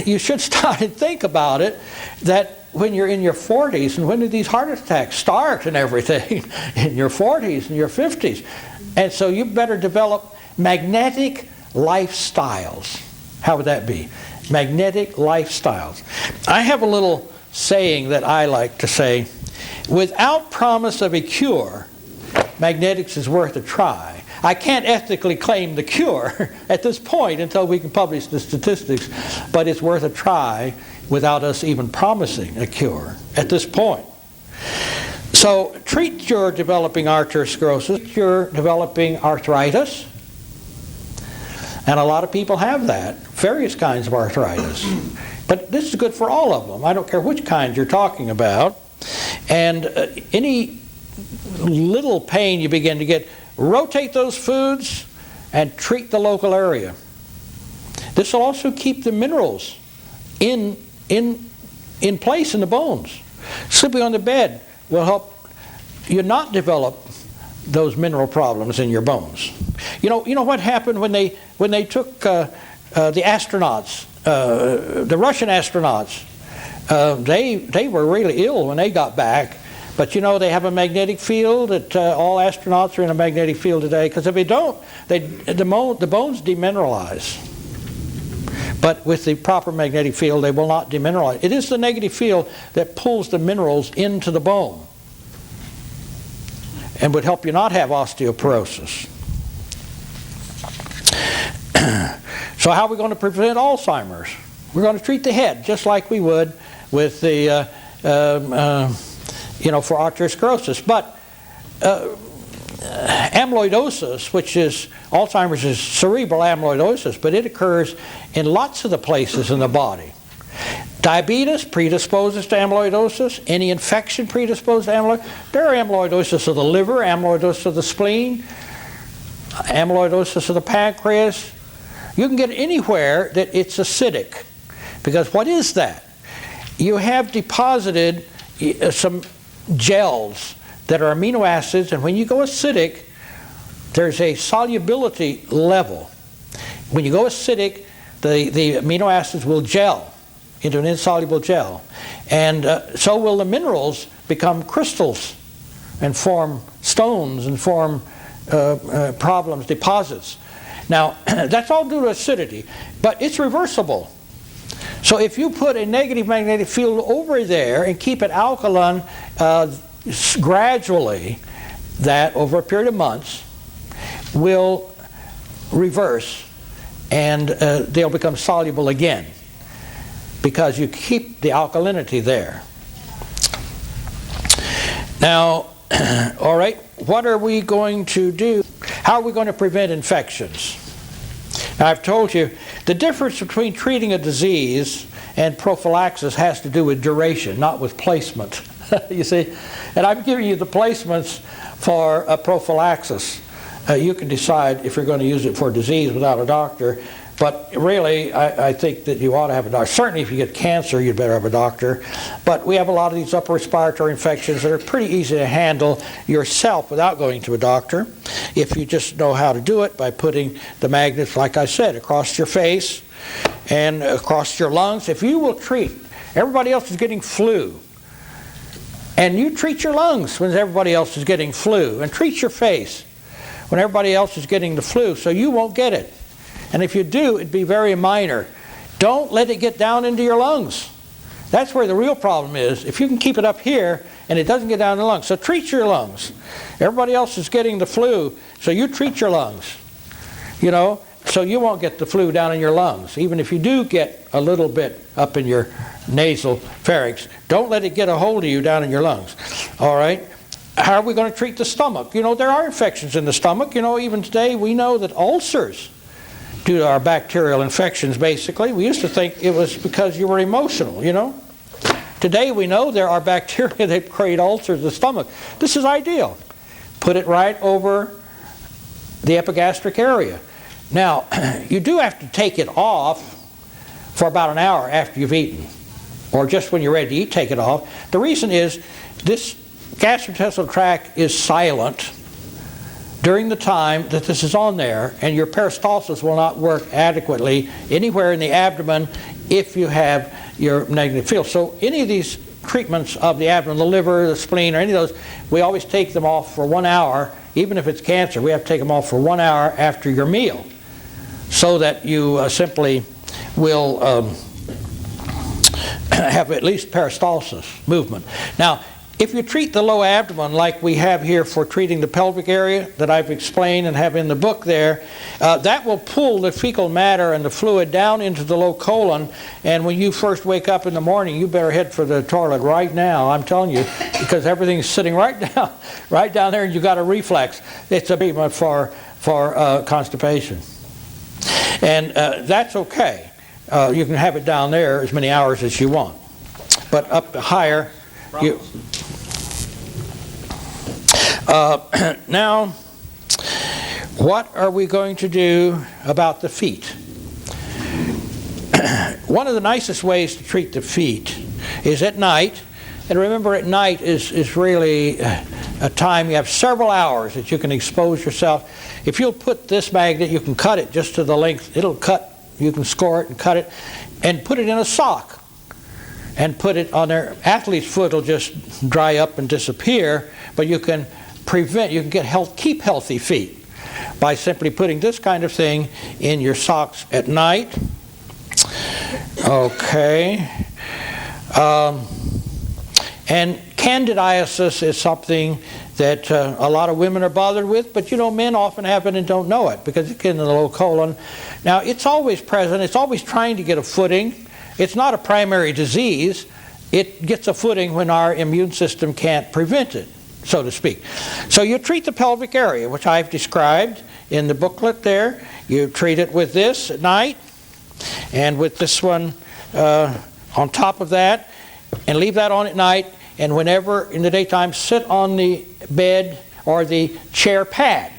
you should start and think about it, that when you're in your 40s, and when do these heart attacks start and everything? In your 40s and your 50s. And so you better develop magnetic lifestyles. How would that be? Magnetic lifestyles. I have a little saying that I like to say: without promise of a cure, magnetics is worth a try. I can't ethically claim the cure at this point until we can publish the statistics, but it's worth a try without us even promising a cure at this point. So treat your developing arteriosclerosis, your developing arthritis. And a lot of people have that, various kinds of arthritis. But this is good for all of them. I don't care which kind you're talking about. And any little pain you begin to get, rotate those foods and treat the local area. This will also keep the minerals in place in the bones. Sleeping on the bed will help you not develop those mineral problems in your bones. You know what happened when they took the astronauts, the Russian astronauts? They were really ill when they got back. But they have a magnetic field. That all astronauts are in a magnetic field today. Because if they don't, the bones demineralize. But with the proper magnetic field, they will not demineralize. It is the negative field that pulls the minerals into the bone, and would help you not have osteoporosis. So how are we going to prevent Alzheimer's? We're going to treat the head just like we would with the, for arteriosclerosis. But amyloidosis, which is, Alzheimer's is cerebral amyloidosis, but it occurs in lots of the places in the body. Diabetes predisposes to amyloidosis. Any infection predisposes to amyloidosis. There are amyloidosis of the liver, amyloidosis of the spleen, amyloidosis of the pancreas. You can get anywhere that it's acidic. Because what is that? You have deposited some gels that are amino acids, and when you go acidic, there's a solubility level. When you go acidic, the amino acids will gel into an insoluble gel. And so will the minerals become crystals and form stones and form problems, deposits. Now, that's all due to acidity, but it's reversible. So if you put a negative magnetic field over there and keep it alkaline gradually, that over a period of months will reverse, and they'll become soluble again because you keep the alkalinity there. Now, all right, what are we going to do? How are we going to prevent infections? Now, I've told you the difference between treating a disease and prophylaxis has to do with duration, not with placement. You see? And I'm giving you the placements for a prophylaxis. You can decide if you're going to use it for disease without a doctor. But really, I think that you ought to have a doctor. Certainly if you get cancer, you'd better have a doctor. But we have a lot of these upper respiratory infections that are pretty easy to handle yourself without going to a doctor, if you just know how to do it by putting the magnets, like I said, across your face and across your lungs. If you will treat, everybody else is getting flu, and you treat your lungs when everybody else is getting flu, and treat your face when everybody else is getting the flu, so you won't get it. And if you do, it'd be very minor. Don't let it get down into your lungs. That's where the real problem is. If you can keep it up here and it doesn't get down in the lungs. So treat your lungs. Everybody else is getting the flu, so you treat your lungs. So you won't get the flu down in your lungs. Even if you do get a little bit up in your nasal pharynx, don't let it get a hold of you down in your lungs. All right? How are we going to treat the stomach? There are infections in the stomach. Even today we know that ulcers due to our bacterial infections, basically. We used to think it was because you were emotional, Today we know there are bacteria that create ulcers in the stomach. This is ideal. Put it right over the epigastric area. Now, you do have to take it off for about an hour after you've eaten. or just when you're ready to eat, take it off. The reason is this gastrointestinal tract is silent during the time that this is on there, and your peristalsis will not work adequately anywhere in the abdomen if you have your negative field. So any of these treatments of the abdomen, the liver, the spleen, or any of those, we always take them off for 1 hour. Even if it's cancer, we have to take them off for 1 hour after your meal, so that you simply will have at least peristalsis movement. Now, if you treat the low abdomen like we have here for treating the pelvic area that I've explained and have in the book there, that will pull the fecal matter and the fluid down into the low colon, and when you first wake up in the morning, you better head for the toilet right now, I'm telling you, because everything's sitting right down there, and you got a reflex. It's a treatment for constipation. And that's okay. You can have it down there as many hours as you want. But up higher, you... Now, what are we going to do about the feet? One of the nicest ways to treat the feet is at night. And remember, at night is really a time, you have several hours that you can expose yourself. If you'll put this magnet, you can cut it just to the length. It'll cut, you can score it and cut it, and put it in a sock. And put it on there. Athlete's foot will just dry up and disappear, but you can keep healthy feet by simply putting this kind of thing in your socks at night. Okay. And candidiasis is something that a lot of women are bothered with, but men often have it and don't know it because it's in the low colon. Now, it's always present. It's always trying to get a footing. It's not a primary disease. It gets a footing when our immune system can't prevent it, so to speak. So you treat the pelvic area, which I've described in the booklet there. You treat it with this at night, and with this one on top of that, and leave that on at night, and whenever in the daytime, sit on the bed or the chair pad.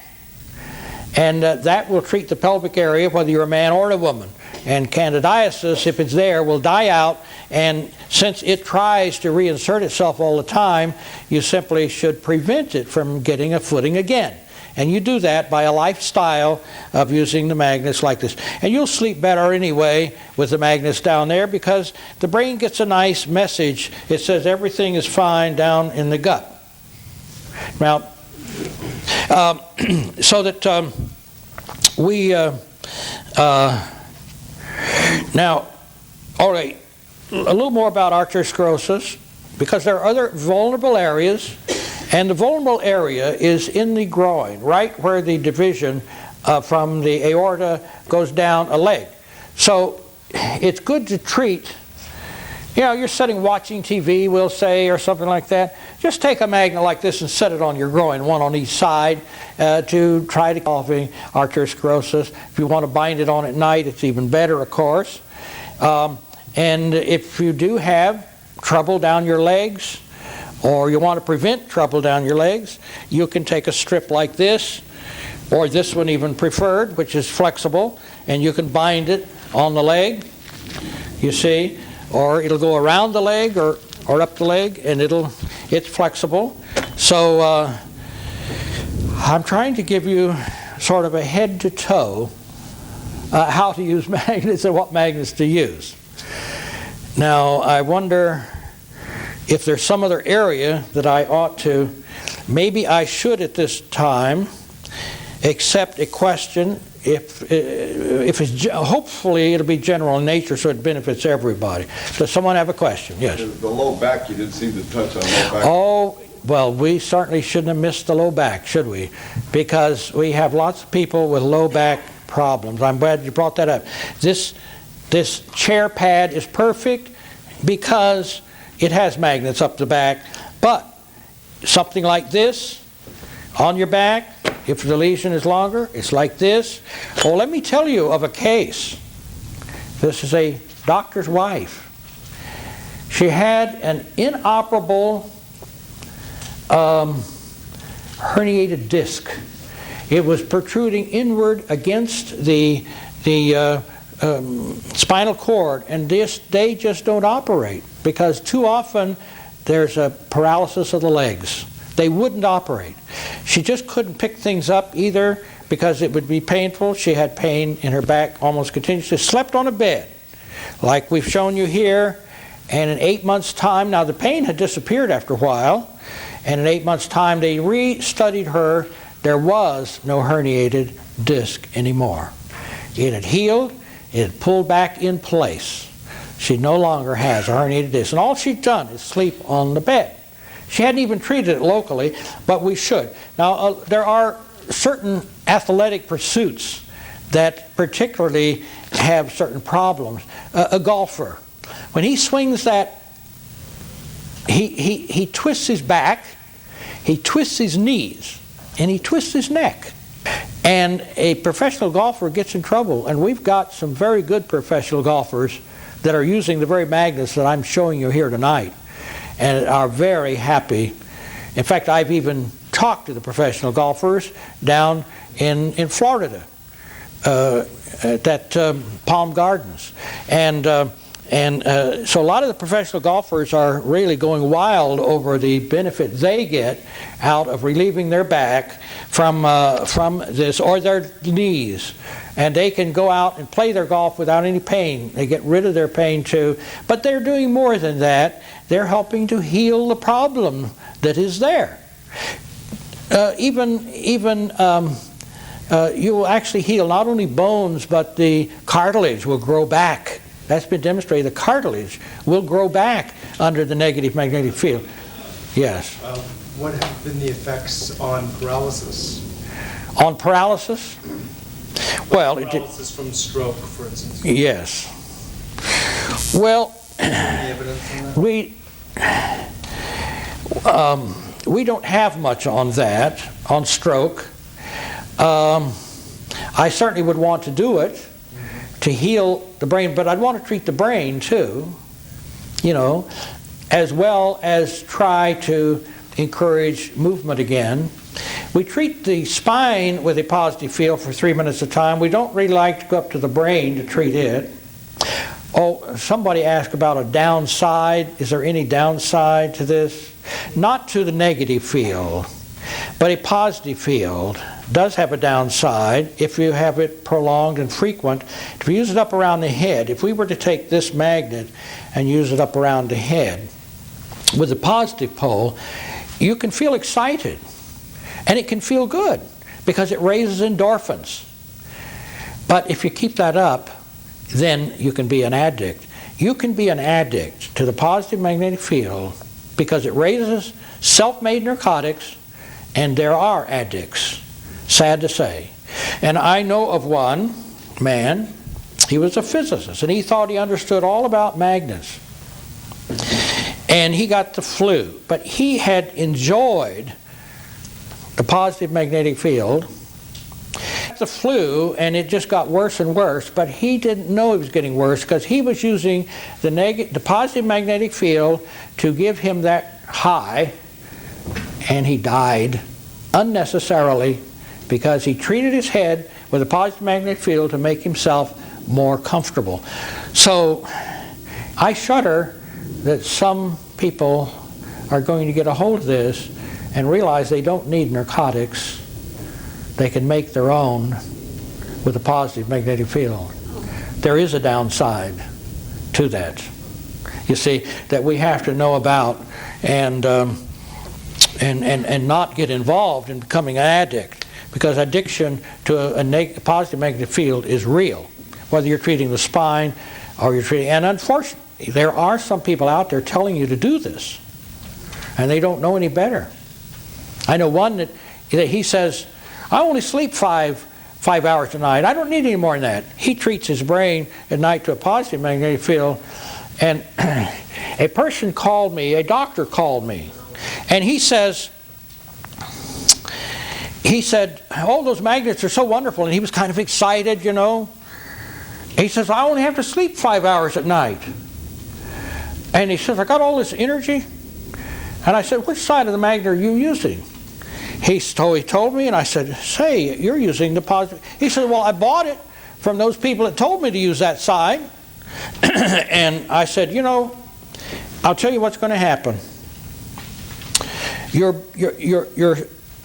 And that will treat the pelvic area, whether you're a man or a woman. And candidiasis, if it's there, will die out, and since it tries to reinsert itself all the time, you simply should prevent it from getting a footing again. And you do that by a lifestyle of using the magnets like this. And you'll sleep better anyway with the magnets down there, because the brain gets a nice message. It says everything is fine down in the gut. Now, so that now, all right, a little more about arteriosclerosis, because there are other vulnerable areas, and the vulnerable area is in the groin, right where the division from the aorta goes down a leg. So it's good to treat. You're sitting watching TV, we'll say, or something like that. Just take a magnet like this and set it on your groin, one on each side, to try to solve arteriosclerosis. If you want to bind it on at night, it's even better, of course. And if you do have trouble down your legs, or you want to prevent trouble down your legs, you can take a strip like this, or this one even preferred, which is flexible, and you can bind it on the leg, you see. Or it'll go around the leg or up the leg, and it's flexible. So I'm trying to give you sort of a head to toe how to use magnets and what magnets to use. Now, I wonder if there's some other area that I ought to, maybe I should at this time accept a question. If it's, hopefully it'll be general in nature, so it benefits everybody. Does someone have a question? Yes. The low back, you didn't seem to touch on low back. Oh, well, we certainly shouldn't have missed the low back, should we? Because we have lots of people with low back problems. I'm glad you brought that up. This chair pad is perfect because it has magnets up the back, but something like this on your back, if the lesion is longer, it's like this. Oh, let me tell you of a case. This is a doctor's wife. She had an inoperable herniated disc. It was protruding inward against the spinal cord, and they just don't operate because too often there's a paralysis of the legs. They wouldn't operate. She just couldn't pick things up either because it would be painful. She had pain in her back almost continuously. Slept on a bed, like we've shown you here. And in 8 months' time, now the pain had disappeared after a while, and in 8 months' time they re-studied her. There was no herniated disc anymore. It had healed, it had pulled back in place. She no longer has a herniated disc. And all she'd done is sleep on the bed. She hadn't even treated it locally, but we should. Now, there are certain athletic pursuits that particularly have certain problems. A golfer, when he swings that, he twists his back, he twists his knees, and he twists his neck. And a professional golfer gets in trouble, and we've got some very good professional golfers that are using the very magnets that I'm showing you here tonight, and are very happy. In fact, I've even talked to the professional golfers down in Florida at Palm Gardens. And so a lot of the professional golfers are really going wild over the benefit they get out of relieving their back from this, or their knees. And they can go out and play their golf without any pain. They get rid of their pain too. But they're doing more than that. They're helping to heal the problem that is there. You will actually heal not only bones, but the cartilage will grow back. That's been demonstrated. The cartilage will grow back under the negative magnetic field. Yes. What have been the effects on paralysis? On paralysis? Well, paralysis from stroke, for instance. Yes. Well, Any evidence on that? we don't have much on that, on stroke. I certainly would want to do it to heal the brain, but I'd want to treat the brain too, as well as try to encourage movement again. We treat the spine with a positive field for 3 minutes at a time. We don't really like to go up to the brain to treat it. Oh, somebody asked about a downside. Is there any downside to this? Not to the negative field, but a positive field does have a downside if you have it prolonged and frequent. If you use it up around the head, if we were to take this magnet and use it up around the head with a positive pole, you can feel excited. And it can feel good because it raises endorphins. But if you keep that up, then you can be an addict. You can be an addict to the positive magnetic field because it raises self-made narcotics, and there are addicts, sad to say. And I know of one man, he was a physicist, and he thought he understood all about magnets. And he got the flu, but he had enjoyed the positive magnetic field, the flu, and it just got worse and worse, but he didn't know it was getting worse because he was using the positive magnetic field to give him that high, and he died unnecessarily because he treated his head with a positive magnetic field to make himself more comfortable. So I shudder that some people are going to get a hold of this and realize they don't need narcotics. They can make their own with a positive magnetic field. There is a downside to that, you see, that we have to know about and not get involved in becoming an addict, because addiction to a positive magnetic field is real, whether you're treating the spine or you're treating, and unfortunately there are some people out there telling you to do this and they don't know any better. I know one that he says, I only sleep five hours a night. I don't need any more than that. He treats his brain at night to a positive magnetic field. And a person called me, a doctor called me, and he said, oh, those magnets are so wonderful. And he was kind of excited, He says, I only have to sleep 5 hours at night. And he says, I got all this energy. And I said, which side of the magnet are you using? He told me, and I said, say, you're using the positive. He said, well, I bought it from those people that told me to use that side. And I said, I'll tell you what's going to happen. Your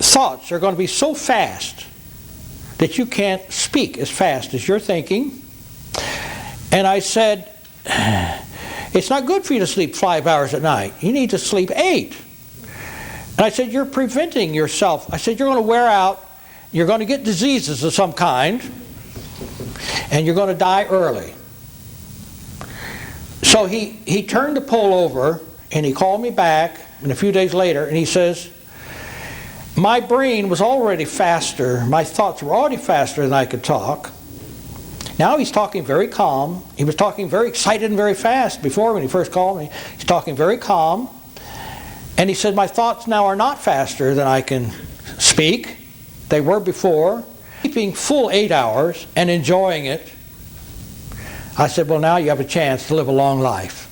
thoughts are going to be so fast that you can't speak as fast as you're thinking. And I said, it's not good for you to sleep 5 hours at night. You need to sleep 8. And I said, you're preventing yourself. I said, you're going to wear out. You're going to get diseases of some kind. And you're going to die early. So he turned the poll over, and he called me back, and a few days later, and he says, my brain was already faster, my thoughts were already faster than I could talk. Now he's talking very calm. He was talking very excited and very fast before when he first called me. He's talking very calm. And he said, my thoughts now are not faster than I can speak. They were before. Sleeping full 8 hours and enjoying it. I said, well, now you have a chance to live a long life.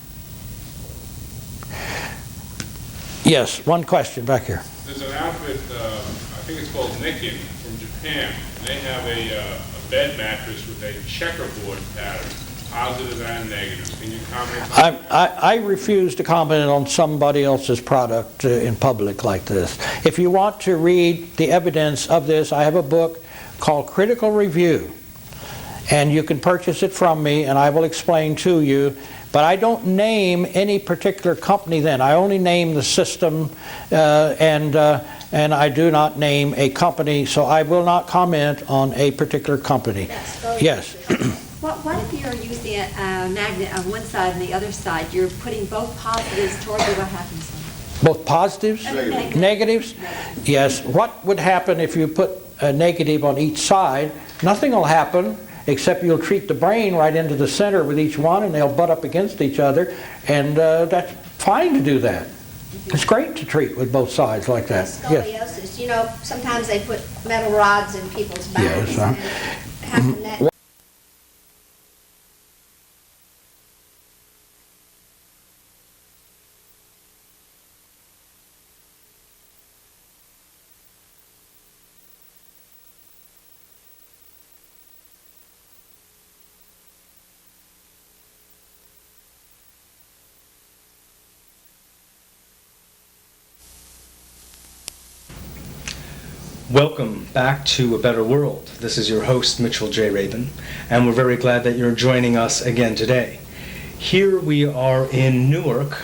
Yes, one question back here. There's an outfit, I think it's called Nikken from Japan. They have a bed mattress with a checkerboard pattern, positive and negative. Can you comment on that? I refuse to comment on somebody else's product in public like this. If you want to read the evidence of this, I have a book called Critical Review. And you can purchase it from me, and I will explain to you. But I don't name any particular company then. I only name the system, and I do not name a company, so I will not comment on a particular company. Yes. What if you're using a magnet on one side and the other side? You're putting both positives toward you. What happens? Both positives? Negatives? Yes. What would happen if you put a negative on each side? Nothing will happen, except you'll treat the brain right into the center with each one, and they'll butt up against each other, and that's fine to do that. It's great to treat with both sides like that. Scoliosis, you know, sometimes they put metal rods in people's backs. Yes, And how can that... Welcome back to A Better World. This is your host, Mitchell J. Rabin, and we're very glad that you're joining us again today. Here we are in Newark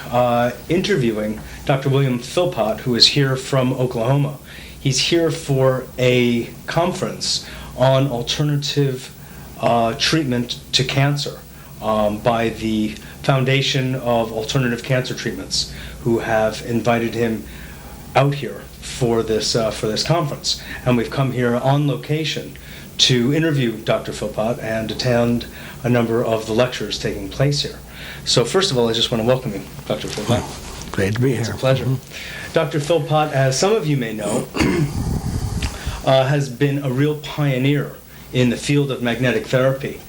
interviewing Dr. William Philpott, who is here from Oklahoma. He's here for a conference on alternative treatment to cancer by the Foundation of Alternative Cancer Treatments, who have invited him out here for this conference. And we've come here on location to interview Dr. Philpott and attend a number of the lectures taking place here. So first of all, I just want to welcome you, Dr. Philpott. Great to be here. It's a pleasure. Mm-hmm. Dr. Philpott, as some of you may know, has been a real pioneer in the field of magnetic therapy.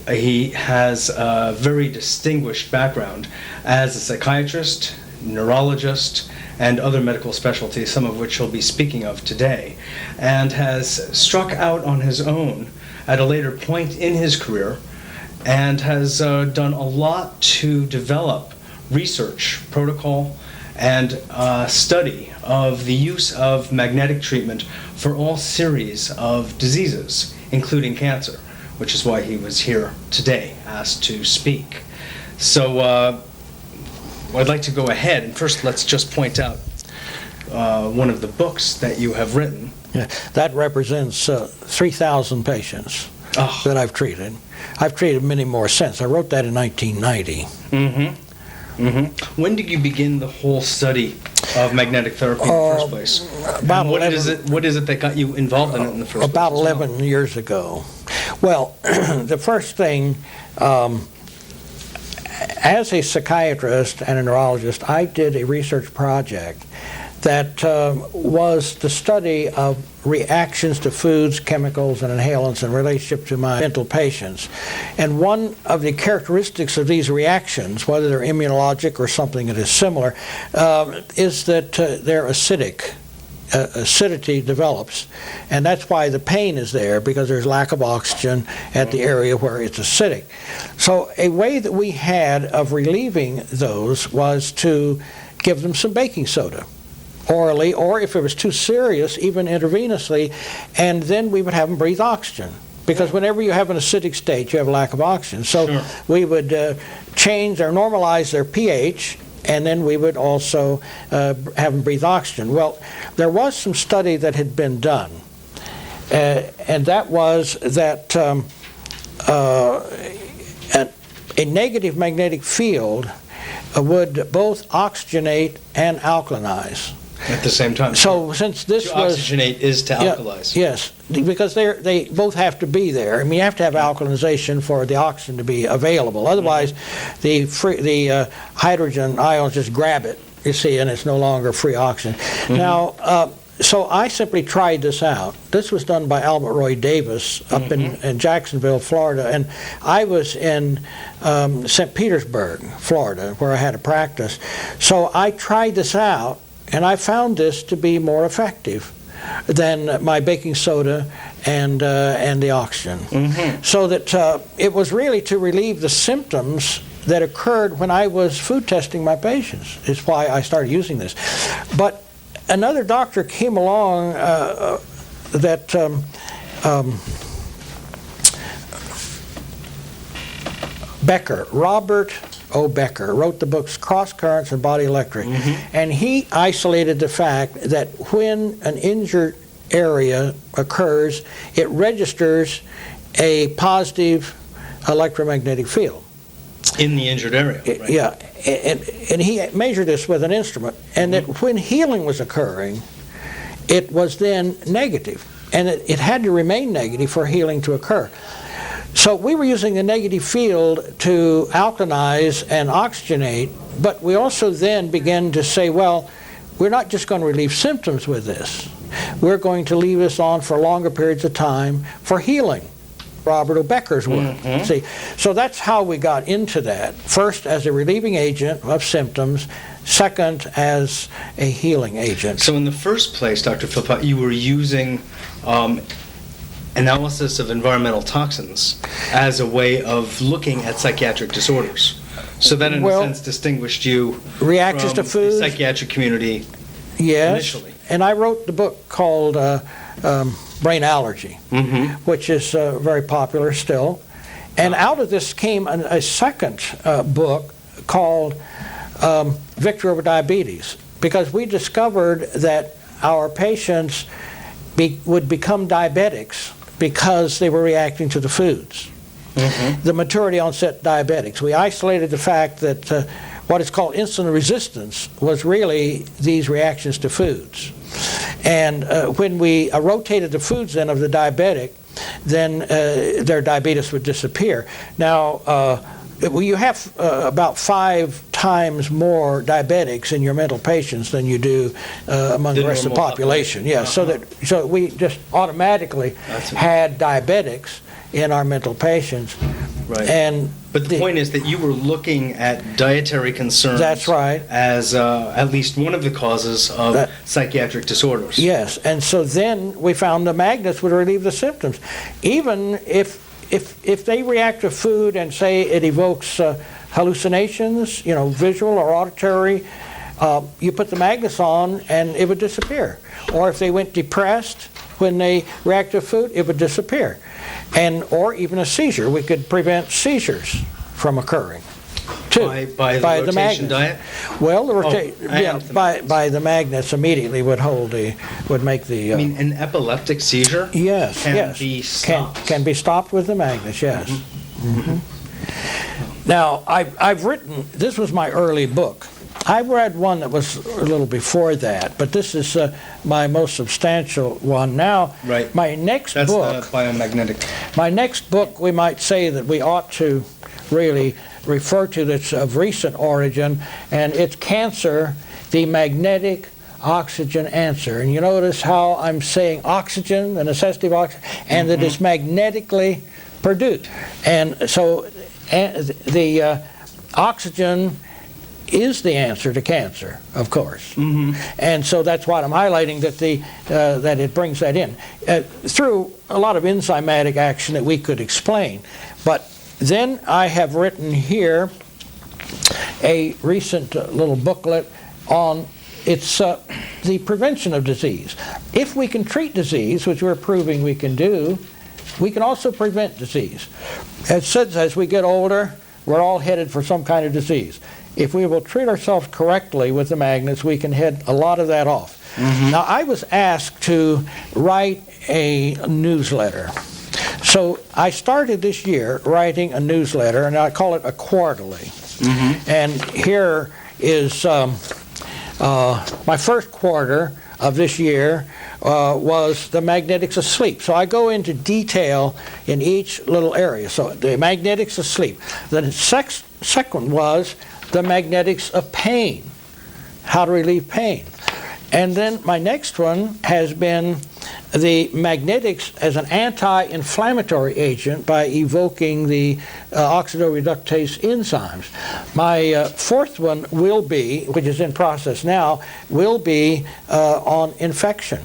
He has a very distinguished background as a psychiatrist, neurologist, and other medical specialties, some of which he'll be speaking of today, and has struck out on his own at a later point in his career and has done a lot to develop research, protocol, and study of the use of magnetic treatment for all series of diseases, including cancer, which is why he was here today, asked to speak. So I'd like to go ahead, and first let's just point out one of the books that you have written. Yeah, that represents 3,000 patients that I've treated. I've treated many more since. I wrote that in 1990. Mm-hmm. Mm-hmm. When did you begin the whole study of magnetic therapy in the first place? About what is it that got you involved in it in the first place? About 11 years ago. Well, the first thing, as a psychiatrist and a neurologist, I did a research project that was the study of reactions to foods, chemicals, and inhalants in relationship to my mental patients. And one of the characteristics of these reactions, whether they're immunologic or something that is similar, is that they're acidic. acidity develops, and that's why the pain is there, because there's lack of oxygen at the area where it's acidic. So a way that we had of relieving those was to give them some baking soda orally, or if it was too serious, even intravenously, and then we would have them breathe oxygen. Because whenever you have an acidic state, you have a lack of oxygen. So Sure. we would change or normalize their pH, and then we would also have them breathe oxygen. Well, there was some study that had been done, and that was that a negative magnetic field would both oxygenate and alkalinize. At the same time. So since this to was... oxygenate is to Yeah, alkalize. yes, because they both have to be there. I mean, you have to have alkalinization for the oxygen to be available. Otherwise, the hydrogen ions just grab it, you see, and it's no longer free oxygen. Now, so I simply tried this out. This was done by Albert Roy Davis up in Jacksonville, Florida, and I was in St. Petersburg, Florida, where I had a practice. So I tried this out, and I found this to be more effective than my baking soda and the oxygen. So that it was really to relieve the symptoms that occurred when I was food testing my patients, is why I started using this. But another doctor came along that Becker, Robert O. Becker, wrote the books Cross Currents and Body Electric. And he isolated the fact that when an injured area occurs, it registers a positive electromagnetic field. In the injured area. Right? Yeah, and he measured this with an instrument, and that when healing was occurring, it was then negative, and it had to remain negative for healing to occur. So we were using the negative field to alkalinize and oxygenate, but we also then began to say, well, we're not just going to relieve symptoms with this. We're going to leave this on for longer periods of time for healing. Robert O. Becker's work. See, so that's how we got into that. First, as a relieving agent of symptoms. Second, as a healing agent. So in the first place, Dr. Philpott, you were using analysis of environmental toxins as a way of looking at psychiatric disorders. So that, in a sense, distinguished you reactions from to food, the psychiatric community initially. And I wrote the book called Brain Allergy, which is very popular still. And out of this came a second book called Victory Over Diabetes, because we discovered that our patients would become diabetics because they were reacting to the foods. The maturity onset diabetics. We isolated the fact that what is called insulin resistance was really these reactions to foods. And when we rotated the foods then of the diabetic, then their diabetes would disappear. Now, you have about 5 times more diabetics in your mental patients than you do among the rest of the population. Yeah, so we just automatically had diabetics in our mental patients. Right. But the point is that you were looking at dietary concerns. That's right. As at least one of the causes of psychiatric disorders. Yes, and so then we found the magnets would relieve the symptoms. Even if they react to food and say it evokes hallucinations, visual or auditory, you put the magnets on and it would disappear. Or if they went depressed when they react to food, it would disappear. Or even a seizure. We could prevent seizures from occurring too. By the rotation diet? Well, by the magnets immediately would make the... I mean, an epileptic seizure can be stopped? Can be stopped with the magnets, yes. Now, I've written, this was my early book. I read one that was a little before that, but this is my most substantial one. Now, my next book... That's the biomagnetic. My next book, we might say that we ought to really refer to that's of recent origin, and it's Cancer, the Magnetic Oxygen Answer. And you notice how I'm saying oxygen, the necessity of oxygen, and that it's magnetically produced. And so the oxygen is the answer to cancer, of course. And so that's why I'm highlighting that that it brings that in through a lot of enzymatic action that we could explain. But then I have written here a recent little booklet on the prevention of disease. If we can treat disease, which we're proving we can do, we can also prevent disease. It says as we get older, we're all headed for some kind of disease. If we will treat ourselves correctly with the magnets, we can head a lot of that off. Now, I was asked to write a newsletter. So I started this year writing a newsletter, and I call it a quarterly. And here is my first quarter of this year was the magnetics of sleep. So I go into detail in each little area. So the magnetics of sleep. The second was the magnetics of pain, how to relieve pain. And then my next one has been the magnetics as an anti-inflammatory agent by evoking the oxidoreductase enzymes. My fourth one will be, which is in process now, will be on infection.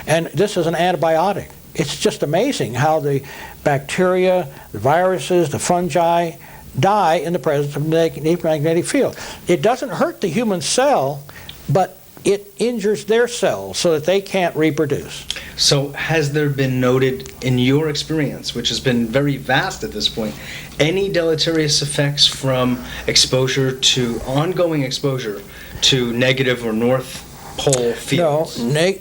And this is an antibiotic. It's just amazing how the bacteria, the viruses, the fungi die in the presence of the magnetic field. It doesn't hurt the human cell, but it injures their cells so that they can't reproduce. So has there been noted in your experience, which has been very vast at this point, any deleterious effects from ongoing exposure to negative or north pole fields? No,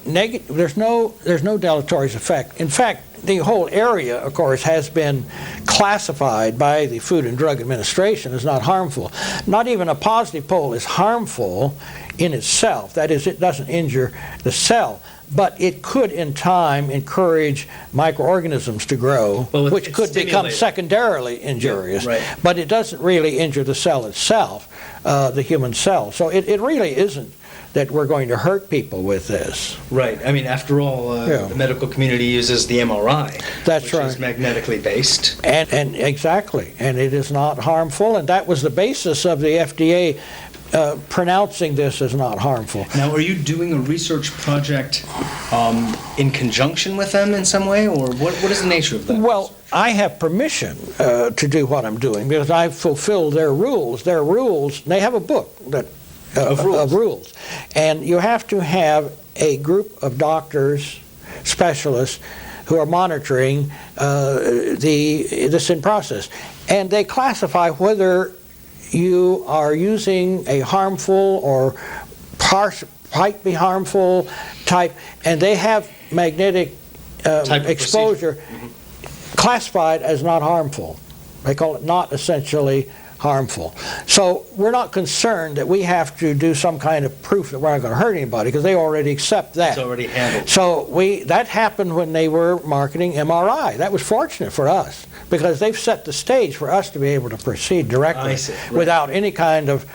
there's no deleterious effect. In fact, the whole area, of course, has been classified by the Food and Drug Administration as not harmful. Not even a positive pole is harmful in itself. That is, it doesn't injure the cell. But it could, in time, encourage microorganisms to grow, which could become secondarily injurious. Right. But it doesn't really injure the cell itself, the human cell. So it really isn't that we're going to hurt people with this. Right. I mean, after all, the medical community uses the MRI, which is magnetically based. And exactly. And it is not harmful. And that was the basis of the FDA pronouncing this as not harmful. Now, are you doing a research project in conjunction with them in some way, or what is the nature of that? Well, I have permission to do what I'm doing because I fulfill their rules. Their rules, they have a book that of rules. And you have to have a group of doctors, specialists, who are monitoring this in process. And they classify whether you are using a harmful or might be harmful type, and they have magnetic exposure classified as not harmful. They call it not essentially harmful. So we're not concerned that we have to do some kind of proof that we're not going to hurt anybody because they already accept that. It's already handled. So that happened when they were marketing MRI. That was fortunate for us because they've set the stage for us to be able to proceed directly without any kind of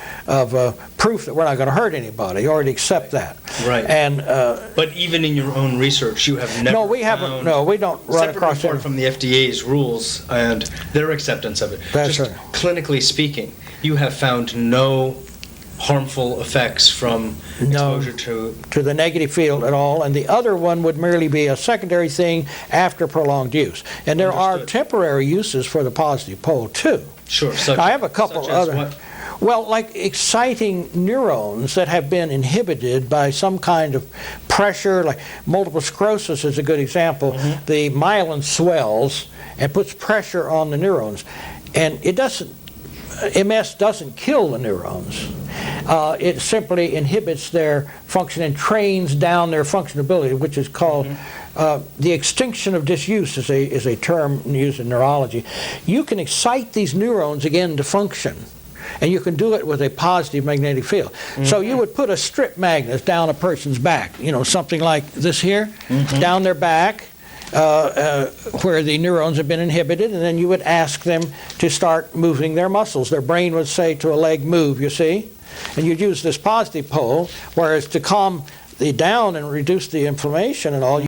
proof that we're not going to hurt anybody. You already accept that. Right. And but even in your own research, you have never we haven't. No, we don't run across it from the FDA's rules and their acceptance of it. That's Just right. Clinically speaking, you have found no harmful effects from exposure to the negative field at all, and the other one would merely be a secondary thing after prolonged use. And there are temporary uses for the positive pole too. Sure. I have a couple other. What? Well, like exciting neurons that have been inhibited by some kind of pressure, like multiple sclerosis is a good example. The myelin swells and puts pressure on the neurons, and MS doesn't kill the neurons. It simply inhibits their function and trains down their functionability, which is called the extinction of disuse is a term used in neurology. You can excite these neurons again to function, and you can do it with a positive magnetic field. So you would put a strip magnet down a person's back, something like this here, down their back, where the neurons have been inhibited, and then you would ask them to start moving their muscles. Their brain would say to a leg, move, you see? And you'd use this positive pole, whereas to calm the down and reduce the inflammation and all,